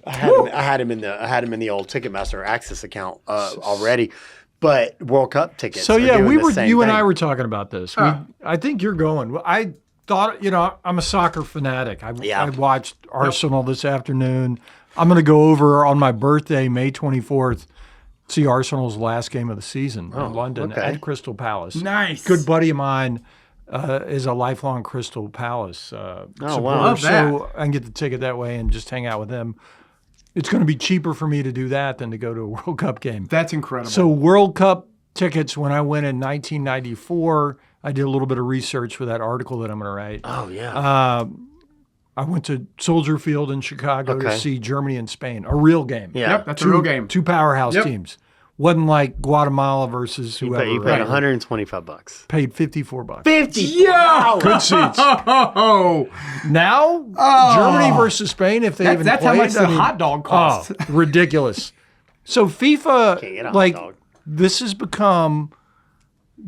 I had them in the old Ticketmaster Access account already. But World Cup tickets. So you and I were talking about this. I think you're going. I thought, I'm a soccer fanatic. I watched Arsenal this afternoon. I'm going to go over on my birthday, May 24th. See Arsenal's last game of the season in London at Crystal Palace. Nice. Good buddy of mine is a lifelong Crystal Palace supporter. Wow. So I can get the ticket that way and just hang out with him. It's going to be cheaper for me to do that than to go to a World Cup game. That's incredible. So World Cup tickets, when I went in 1994, I did a little bit of research for that article that I'm going to write. Oh, yeah. I went to Soldier Field in Chicago to see Germany and Spain, a real game. Yeah. Yep, that's a real game. Two powerhouse teams. Wasn't like Guatemala versus whoever. You paid $125. Paid $54. 50. Yeah. Good seats. Now, Germany versus Spain, if they even that's played, how much the hot dog costs. Ridiculous. So FIFA, this has become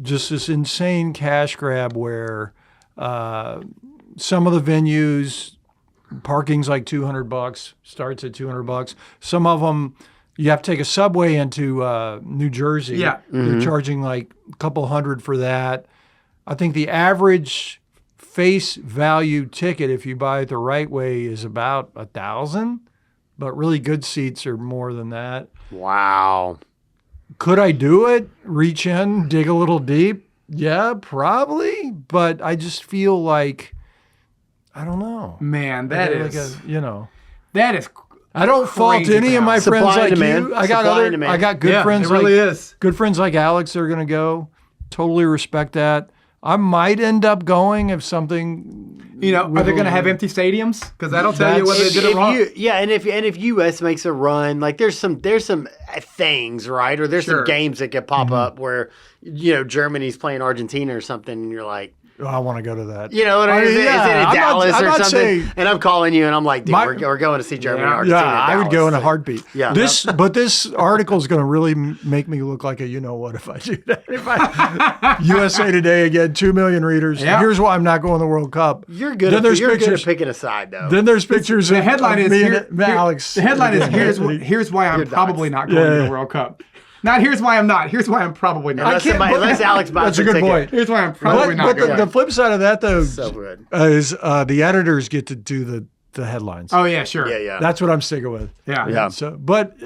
just this insane cash grab where some of the venues, parking's like $200, starts at $200. Some of them, you have to take a subway into New Jersey. Yeah. They're charging like a couple $100 for that. I think the average face value ticket, if you buy it the right way, is about $1,000, but really good seats are more than that. Wow. Could I do it? Reach in, dig a little deep? Yeah, probably. But I just feel like, I don't know. Man, that is I don't fault any of my friends like you. I got good friends. It really is. Good friends like Alex that are going to go. Totally respect that. I might end up going if something are they going to have empty stadiums? Because that'll tell you whether they did it wrong. And if US makes a run, like there's some things, right? Or there's some games that could pop up where Germany's playing Argentina or something, and you're like, Oh, I want to go to that. you know what I mean? Is it in Dallas or something? Saying, and I'm calling you, and I'm like, dude, we're going to see Germany. Argentina, I would go in a heartbeat. Yeah. But this article is going to really make me look like a what if I do that. USA Today again, 2 million readers. Yeah. Here's why I'm not going to the World Cup. You're good. You're good at picking a side, though. Then there's pictures. The headline is Alex. The headline is here's why I'm probably not going to the World Cup. Not here's why I'm not. Here's why I'm probably not. Unless Alex buys That's a good point. Here's why I'm probably not going. But the flip side of that, though, so good. Is the editors get to do the headlines. Oh yeah, sure. Yeah. That's what I'm sticking with. Yeah. So, but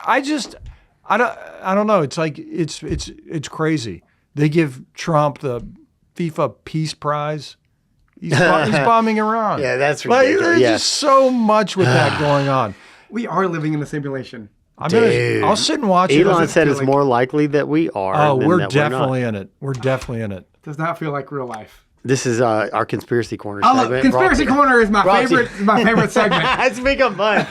I don't know. It's like it's crazy. They give Trump the FIFA Peace Prize. He's bombing Iran. Yeah, that's ridiculous. There's just so much with that going on. We are living in a simulation. I'll sit and watch it. Elon said it's more likely that we are. Oh, we're definitely in it. We're definitely in it. Does not feel like real life. This is our Conspiracy Corner segment. Conspiracy Corner is my favorite segment. It's become fun.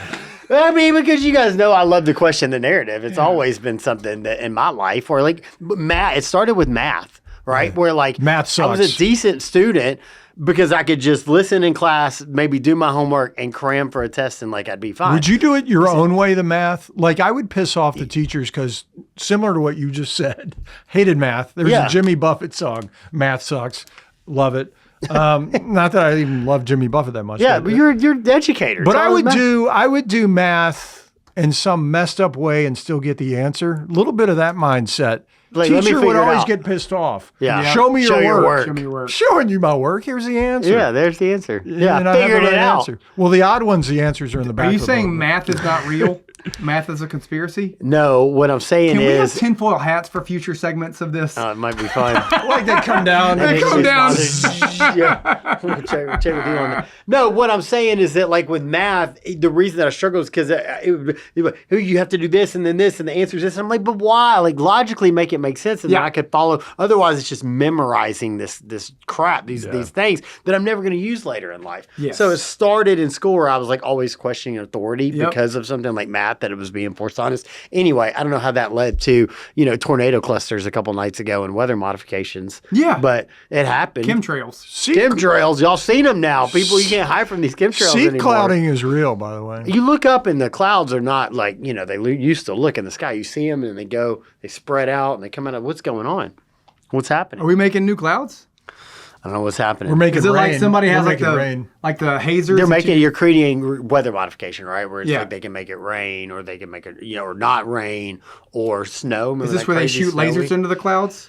I mean, because you guys know I love to question the narrative. It's always been something that in my life, or like math. It started with math, right? Where like math sucks. I was a decent student because I could just listen in class, maybe do my homework, and cram for a test, and like I'd be fine. Would you do it your own way, the math? Like I would piss off the teachers because similar to what you just said, hated math. There's a Jimmy Buffett song, "Math Sucks." Love it. Not that I even love Jimmy Buffett that much. Yeah, but you're an educator. But I would do math in some messed up way and still get the answer. A little bit of that mindset. Like, Teacher would always get pissed off. Yeah. Show me your work. Show me your work. Showing you my work. Here's the answer. Yeah, there's the answer. Yeah, and figured it out. Answer. Well, the odd ones, the answers are in the back. Are you of the saying book. math is not real? Math is a conspiracy? No, what I'm saying Can we have is tinfoil hats for future segments of this? it might be fun. Like they come down. They come down. Yeah. check with you on that. No, what I'm saying is that like with math, the reason that I struggle is because you have to do this and then this and the answer is this. And I'm like, but why? Like logically make it make sense and then I could follow. Otherwise, it's just memorizing this crap, these things that I'm never going to use later in life. Yes. So it started in school where I was like always questioning authority because of something like math that it was being forced on us. Anyway, I don't know how that led to tornado clusters a couple nights ago and weather modifications. Yeah, but it happened. Chemtrails. Chemtrails, y'all seen them now. People, you can't hide from these chemtrails Seed anymore. clouding is real, by the way. You look up and the clouds are not like, they used to look in the sky. You see them and they spread out and they come out of, what's going on? What's happening? Are we making new clouds? I don't know what's happening. We're making Is it rain. like somebody has like the hazers? You're creating weather modification, right? Where it's like they can make it rain or they can make it, or not rain or snow. Remember Is this where they shoot lasers into the clouds?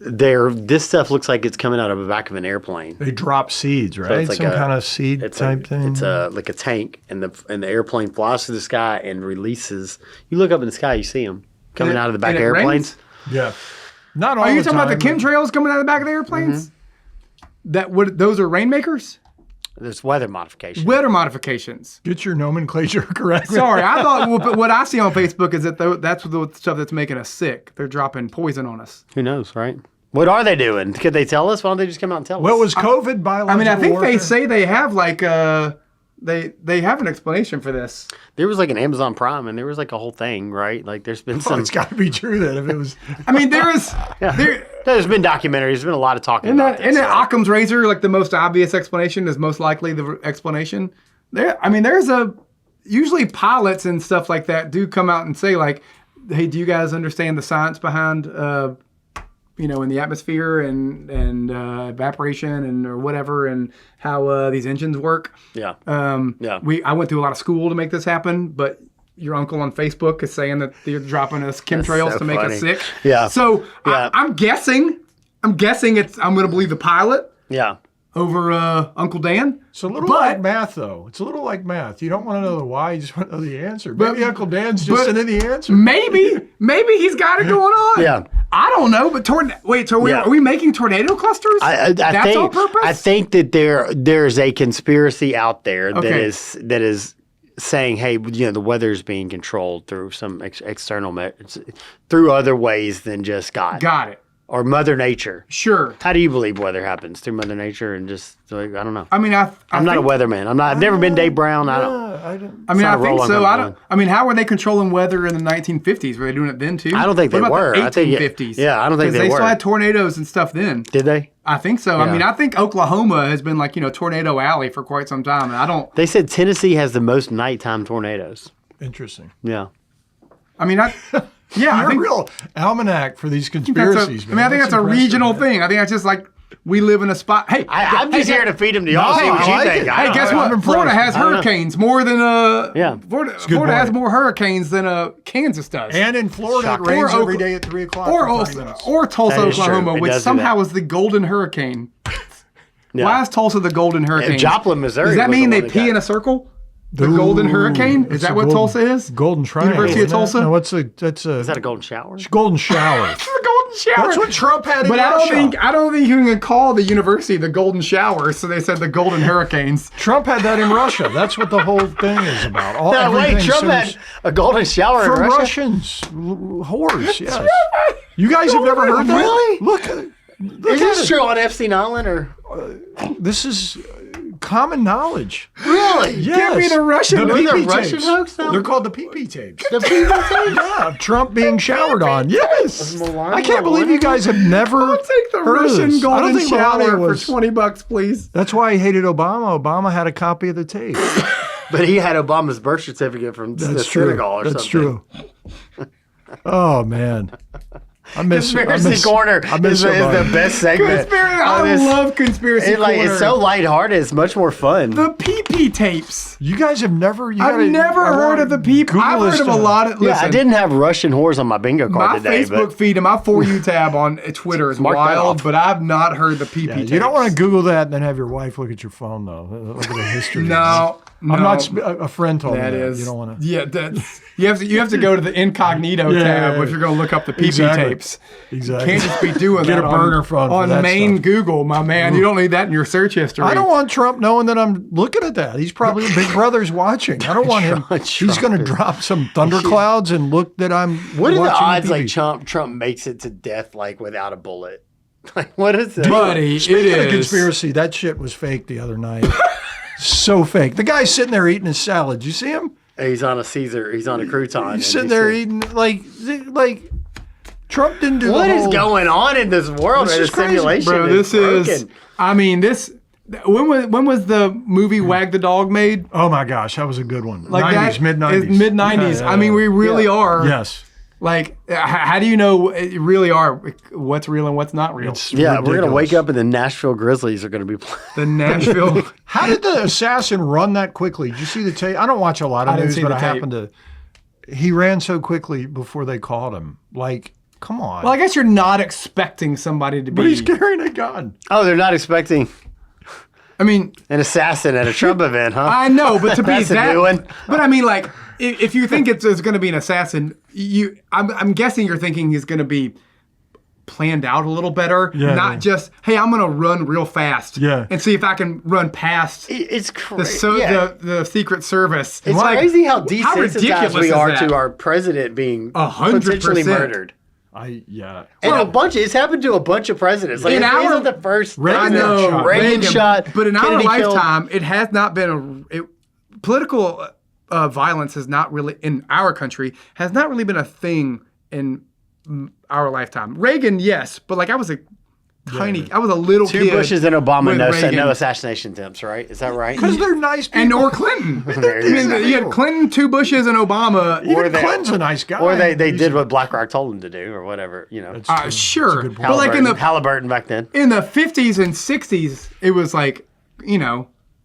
This stuff looks like it's coming out of the back of an airplane. They drop seeds, right? So it's some kind of seed type thing. It's like a tank, and the airplane flies through the sky and releases. You look up in the sky, you see them coming out of the back of airplanes. Yeah, not all. Are you the talking time, about the chemtrails coming out of the back of the airplanes? Those are rainmakers? There's weather modification. Weather modifications. Get your nomenclature correct. Sorry, I thought what I see on Facebook is that that's the stuff that's making us sick. They're dropping poison on us. Who knows, right? What are they doing? Could they tell us? Why don't they just come out and tell us? What was COVID biological I mean, I think warfare? they say they have like they have an explanation for this. There was like an Amazon Prime, and there was like a whole thing, right? Like there's been some. It's got to be true then if it was. I mean, there's been documentaries. There's been a lot of talking about this. Isn't Occam's razor like the most obvious explanation is most likely the explanation? There's usually pilots and stuff like that do come out and say like, hey, do you guys understand the science behind in the atmosphere and evaporation and or whatever and how these engines work? Yeah. I went through a lot of school to make this happen, but your uncle on Facebook is saying that they're dropping us chemtrails to make us sick. Yeah. So I'm guessing I'm going to believe the pilot. Yeah. Over Uncle Dan. It's a little like math, though. It's a little like math. You don't want to know the why. You just want to know the answer. Maybe Uncle Dan's just in the answer. Maybe he's got it going on. Yeah. I don't know, but are we making tornado clusters? That's on purpose? I think that there's a conspiracy out there that is saying, hey, the weather's being controlled through some external through other ways than just God. Got it. or Mother Nature? Sure. How do you believe weather happens through Mother Nature and just like, I don't know. I mean, I'm not a weatherman. I've never been Dave Brown. I think so. I mean, how were they controlling weather in the 1950s? Were they doing it then too? I don't think what they about were. The 1850s. I think, yeah, I don't think they were. They still had tornadoes and stuff then. Did they? I think so. Yeah. I mean, I think Oklahoma has been like, Tornado Alley for quite some time. And I don't. They said Tennessee has the most nighttime tornadoes. Interesting. Yeah. I mean, yeah, You're I think a real almanac for these I think conspiracies, man. I think that's a regional thing. I think that's just like we live in a spot. Hey, I'm just here to feed them to y'all. See what I you like think. it. Hey, guess what? Florida has hurricanes more than Florida has point. more hurricanes than Kansas does. And in Florida, Shocking. it rains Or every Oak- day at 3 o'clock. or for 30 minutes. Tulsa, That is true. Oklahoma, It which does do somehow that. is the golden hurricane. Yeah. Why is Tulsa the golden hurricane? Joplin, Missouri. Does that was mean the they one that pee got- in a circle? The Ooh, golden hurricane? Is it's that a what golden- Tulsa is? Golden Triangle. University of isn't it? Tulsa? No, that's a Is that a golden shower? golden shower. It's the golden shower. That's what Trump had in But Russia. I don't think you can call the university the golden shower, so they said the golden hurricanes. Trump had that in Russia. That's what the whole thing is about. No, wait, everything Trump seems- had a golden shower in from Russia? Russians, whores. Yes. You guys have never heard that? Really? Look Is at this it. true on Epstein Island or? This is common knowledge. Really? Yes. Give me the Russian. Those are PP Russian tapes. hoax now? They're called the PP tapes. The people say Yeah, of Trump being showered on. Yes. Melania I can't believe you guys have never I'll take the heard of Russian this. I don't golden think Melania shower was- for $20, please. That's why he hated Obama. Obama had a copy of the tape. But he had Obama's birth certificate from the That's true. Senegal or That's something. true. Oh man, I miss Conspiracy Corner I miss is the somebody. best segment. I love conspiracy corner. It's so lighthearted. It's much more fun. The PP tapes. You guys have never. I've never heard of the PP. I've heard of a lot of. Yeah, Listen, I didn't have Russian whores on my bingo card my today, Facebook but feed and my For You tab on Twitter is Mark that wild, off. but I've not heard the PP tapes. You don't want to Google that and then have your wife look at your phone though. Look at the history. No. I'm not. A friend told me That that. is. You don't want to. Yeah, that's, you have to go to the incognito tab if you're going to look up the PP Exactly. tapes. Exactly. Can't just be doing Get that a burner phone for on that main stuff. Google, my man. You don't need that in your search history. I don't want Trump knowing that I'm looking at that. He's probably Big Brother's watching. I don't want him. He's going to drop some thunderclouds and look that I'm. what are the watching odds TV. like Trump makes it to death like without a bullet? Like what is it? Buddy, Speaking it of is. conspiracy, that shit was fake the other night. So fake. The guy's sitting there eating his salad. Did you see him? He's on a Caesar. He's on a crouton. He's sitting there eating like Trump didn't do. What the is whole, going on in this world? This Man? is The crazy. simulation, Bro, is this is. broken. I mean, this. When was the movie Wag the Dog made? Oh my gosh, that was a good one. Like 90s, mid 90s. Mid 90s. I mean, we really are. Yes. Like, how do you know it really are what's real and what's not real? It's Yeah, we're gonna ridiculous. wake up and the Nashville Grizzlies are gonna be playing. The Nashville. How did the assassin run that quickly? Did you see the tape? I don't watch a lot of I didn't news, see but the I tape. happened to. He ran so quickly before they caught him. Like, come on. Well, I guess you're not expecting somebody to be. but he's carrying a gun. Oh, they're not expecting I mean, an assassin at a Trump event, huh? I know, but to be That's a that. new one. But I mean, like, if you think it's going to be an assassin, I'm guessing you're thinking he's going to be planned out a little better, Yeah, not yeah. just hey, I'm going to run real fast, Yeah. and see if I can run past It's the crazy. Yeah. the Secret Service. It's Like, crazy how ridiculous desensitized we is are that? to our president being 100%. potentially murdered. Yeah. And it's happened to a bunch of presidents. Like, In these our- are the first Reagan president. got shot. Reagan shot. But in Kennedy our killed. lifetime, it has not been political violence has not really in our country has not really been a thing in our lifetime. Reagan, yes, but like I was a I was a little Two kid. Bushes and Obama, with Reagan. no assassination attempts, right? Is that right? Because they're nice people. And or Clinton. I mean, you had Clinton, two Bushes, and Obama. Even they- Clinton's a nice guy. Or they did what BlackRock told them to do, or whatever, you know. Sure, good point. but like in the Halliburton back then. in the 50s and 60s, it was like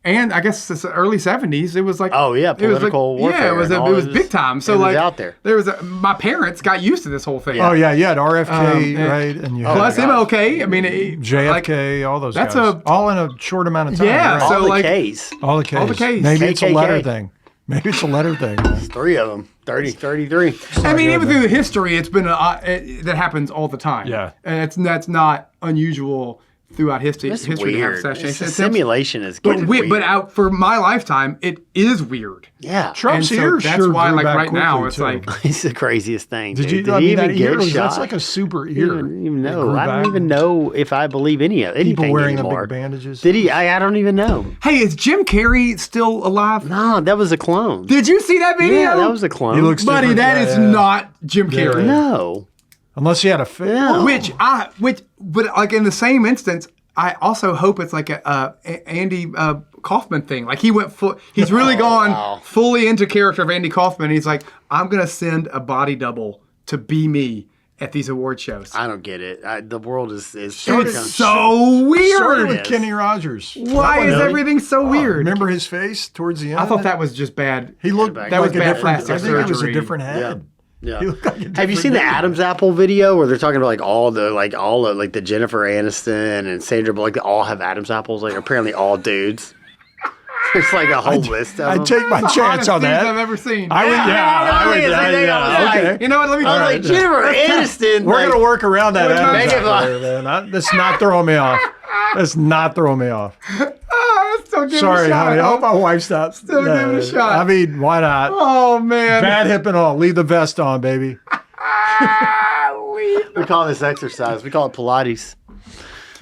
and I guess the early 70s, it was like Oh, yeah, it was like- political warfare Yeah, it was and all it was this- big time. So it was like out there. There was my parents got used to this whole thing. Oh yeah, you had RFK, and- right? And you Plus had MLK. I mean, JFK, all those that's guys. a- all in a short amount of time. Yeah, right? so All the like- K's. all the K's. all the K's. Maybe it's a KKK. letter thing. Maybe it's a letter thing. Three of them. 33. I mean, even through history, it's been that happens all the time. Yeah. and that's not unusual throughout history That's to have weird. assassination It's a attempts. simulation is But getting weird. for my lifetime, it is weird. Yeah. Trump's And so ear that's sure why, grew like back right now, quickly, it's too. like It's the craziest thing. Did dude. you? I he mean, even that get ear, shot? that's like a super I ear. don't even It know. grew I don't back. even know if I believe anything People wearing anymore. the big bandages. Did he? I don't even know. hey, is Jim Carrey still alive? No, that was a clone. Did you see that video? Yeah, that was a clone. He looks buddy. different. That Yeah, is yeah. not Jim Carrey. right. No. Unless he had a fit. No. But like in the same instance, I also hope it's like a Andy Kaufman thing. Like he's really gone fully into character of Andy Kaufman. He's like, I'm gonna send a body double to be me at these award shows. I don't get it. The world is It's so so weird. Started with Yes. Kenny Rogers. Why is everything so weird? Remember his face towards the end? I thought that was just bad. he looked That like was a bad different. plastic I think it was a surgery. different head. Yeah. He looked like a Have you different seen the dude. Adam's Apple video where they're talking about like all the the Jennifer Aniston and Sandra Bullock? They all have Adam's apples. Like apparently all dudes. It's like a whole list of I'd them. take my That's the chance hottest on things that. I've ever seen. I would, okay. You know what? Let me. I was like, Jennifer Aniston. We're like, gonna work around that. Make Adam's it apple fun. there, man. That's not throwing me off. That's not throwing me off. Oh, still give Sorry, it a shot. honey. I hope my wife stops. Still give it a shot. I mean, why not? Oh man. Bad hip and all. Leave the vest on, baby. We call this exercise. We call it Pilates.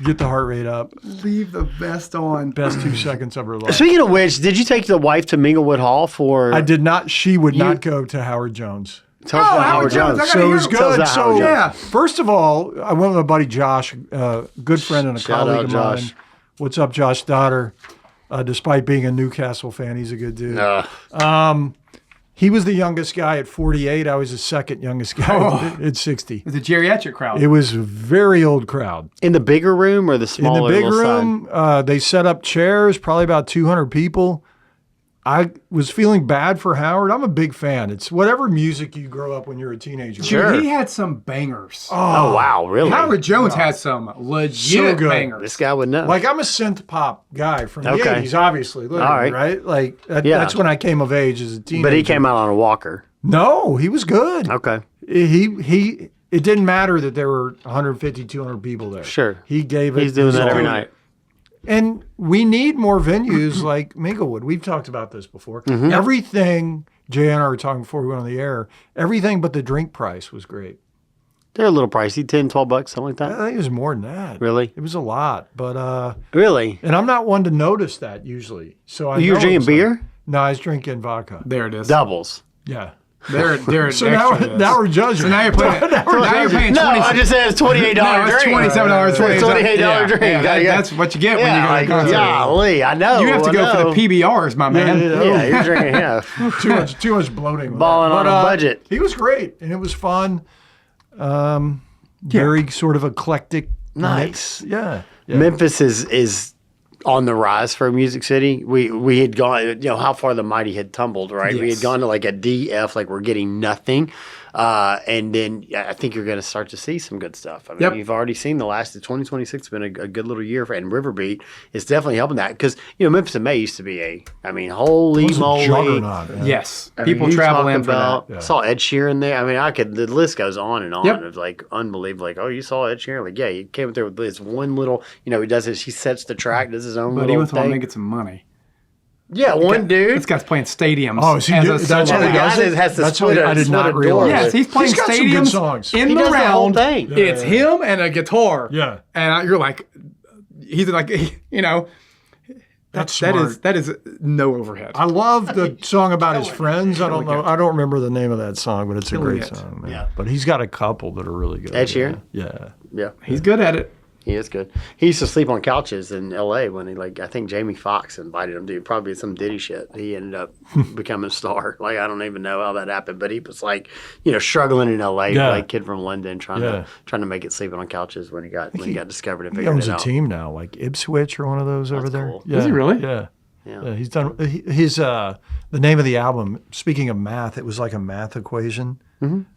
Get the heart rate up. Leave the vest on. Best 2 seconds of her life. Speaking of which, did you take the wife to Minglewood Hall for? I did not. She would not go to Howard Jones. Tell us about Howard Jones. I gotta So it hear was him. Tell us good. about So Howard Jones. Yeah. first of all, I went with my buddy Josh, good friend and a Shout colleague out, of Josh. mine. What's up, Josh Daughter? Despite being a Newcastle fan, he's a good dude. He was the youngest guy at 48. I was the second youngest guy at 60. It's a geriatric crowd. It was a very old crowd. In the bigger room or the In smaller the big little room, they set up chairs, probably about 200 people. I was feeling bad for Howard. I'm a big fan. It's whatever music you grow up when you're a teenager. Sure. Dude, he had some bangers. Oh wow, really? Howard Jones had some legit So good. bangers. This guy would know. Like I'm a synth pop guy from the Okay. 80s, obviously. Literally, All right. Like Yeah. that's when I came of age as a teenager. but he came out on a walker. No, he was good. Okay. He it didn't matter that there were 150, 200 people there. Sure. He gave it. He's doing his that every all. night. And we need more venues like Minglewood. We've talked about this before. Mm-hmm. Everything, Jay and I were talking before we went on the air, everything but the drink price was great. They're a little pricey, $10, $12, something like I that. think it was more than that. Really? It was a lot. But Really? and I'm not one to notice that usually. So I You were know drinking it's like- beer? No, I was drinking vodka. There it is. Doubles. Yeah. There So now we're judging. So now you're paying. now you're paying No, 20. I just said it's $28 No, it's drink. $27. It's $28 drink. Yeah, that's what you get when you go to a like, concert. golly, I know. You have to I go for know. the PBRs, my man. Yeah, you're drinking, yeah. too much bloating. with Balling that. on a budget. He was great, and it was fun. Very sort of eclectic. Nice. mix. Yeah. Memphis is on the rise for Music City. We had gone, how far the mighty had tumbled, right? We had Yes. gone to like a DF, like we're getting nothing. And then I think you're going to start to see some good stuff. I mean, Yep. you've already seen the last 2026 has been a good little year for, and Riverbeat is definitely helping that because, Memphis in May used to be holy It was a moly. juggernaut. Man. Yes. I mean, People you travel talk in for about, that. Yeah. Saw Ed Sheeran there. I mean, the list goes on and on. Yep. It's like unbelievable. Like, oh, you saw Ed Sheeran? Like, yeah, he came up there with this one little, he does this, he sets the track, does his own But he little wants to thing. make it some money. Yeah, one dude. This guy's playing stadiums. Oh, is he as do- a that's solo how he act. does it? Has to That's how split I did not split a realize. door. Yes, he's playing He's got some good stadiums songs. in He the does the whole round. thing. It's him and a guitar. Yeah. And you're like, he's like, That's smart. that is no overhead. I love the song about his friends. I don't know. I don't remember the name of that song, but it's a Killing great it. song. Man. Yeah. But he's got a couple that are really good. Ed Sheeran? Yeah. Yeah, He's good at it. he is good. He used to sleep on couches in L.A. when I think Jamie Foxx invited him to probably some Diddy shit. He ended up becoming a star. Like, I don't even know how that happened, but he was like, struggling in L.A. Yeah. Like kid from London trying to make it sleeping on couches when he got discovered and He figured owns it a out. team now, like Ipswich or one of those over That's there. cool. Yeah. Is he really? Yeah. Yeah. Yeah, he's done his the name of the album. Speaking of math, it was like a math equation.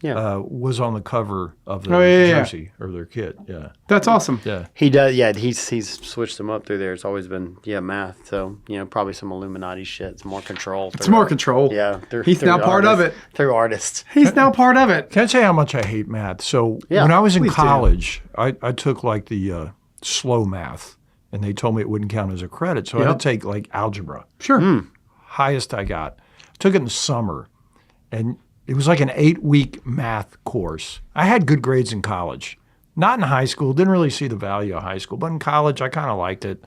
Yeah. Was on the cover of the yeah. jersey or their kit. Yeah, That's awesome. yeah. He does, yeah. He's switched them up through there. It's always been math. So probably some Illuminati shit, some more control. It's more control. Yeah, He's now part of it. Through artists. He's now part of it. Can I tell you how much I hate math? So Yeah, when I was in please do. college, I took like the slow math, and they told me it wouldn't count as a credit. So I had to take like algebra. Sure. Highest I got. Took it in the summer, and it was like an 8-week math course. I had good grades in college. Not in high school. Didn't really see the value of high school. But in college, I kind of liked it.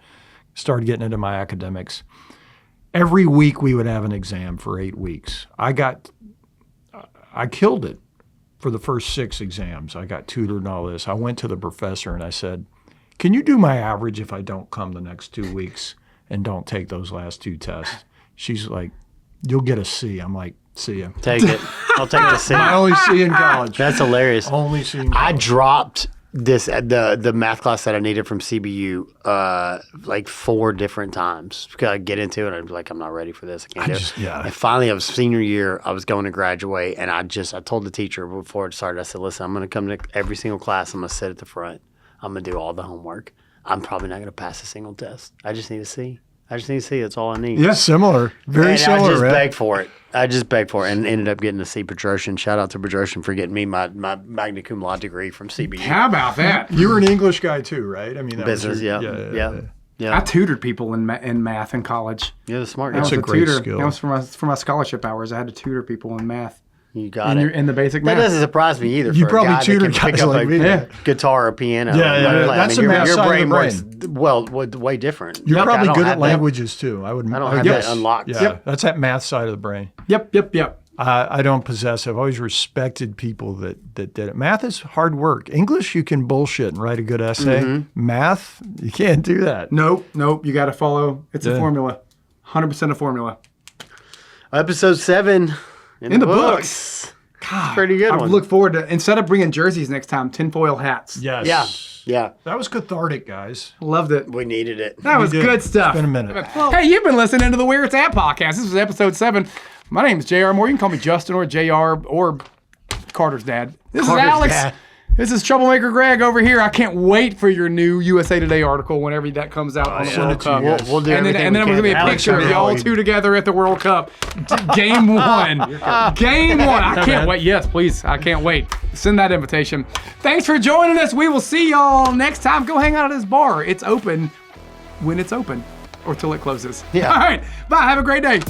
Started getting into my academics. Every week we would have an exam for 8 weeks. I killed it for the first 6 exams. I got tutored and all this. I went to the professor and I said, can you do my average if I don't come the next 2 weeks and don't take those last 2 tests? She's like, you'll get a C. I'm like, see ya. Take it. I'll take the C. My only C in college. That's hilarious. Only C in college. I dropped the math class that I needed from CBU like 4 different times because I get into it and I'm like, I'm not ready for this. I can't do it. Yeah. And finally, I was senior year. I was going to graduate, and I told the teacher before it started. I said, listen, I'm going to come to every single class. I'm going to sit at the front. I'm going to do all the homework. I'm probably not going to pass a single test. I just need to see. That's all I need. Yeah, similar. Very similar. I just begged for it. And ended up getting a C. Bedrosian. Shout out to Bedrosian for getting me my magna cum laude degree from CBU. How about that? You were an English guy too, right? I mean, that Business, was your, yeah. I tutored people in math in college. You're the smart That guy. was a great tutor. skill. That was for my scholarship hours. I had to tutor people in math. You got it. In the basic That math. doesn't surprise me either. You for probably a guy tutored that can guys pick up like a me. guitar or piano. Yeah. That's the math your side of brain the works brain. way different. You're Like, probably I don't good have at that. languages too. I would. I don't have guess. that unlocked. Yeah, that's that math side of the brain. Yep. I don't possess it. I've always respected people that did it. Math is hard work. English, you can bullshit and write a good essay. Mm-hmm. Math, you can't do that. Nope. You got to follow. It's a formula. 100% a formula. Episode 7 in the books. God, Pretty good I one. look forward to, instead of bringing jerseys next time, tinfoil hats. Yes. Yeah. That was cathartic, guys. Loved it. We needed it. That was did. good stuff. It's been a minute. Hey, you've been listening to the Where It's At podcast. This was episode 7. My name is JR Moore. You can call me Justin or JR or Carter's dad. This Carter's is Alex. dad. This is Troublemaker Greg over here. I can't wait for your new USA Today article whenever that comes out on the Send World it to you Cup. guys. We'll do and then, everything and then we we're going to be can. a Alex, picture of I'm y'all happy. 2 together at the World Cup. Game 1. Game 1. I can't wait. Yes, please. I can't wait. Send that invitation. Thanks for joining us. We will see y'all next time. Go hang out at this bar. It's open when it's open or till it closes. Yeah. All right. Bye. Have a great day.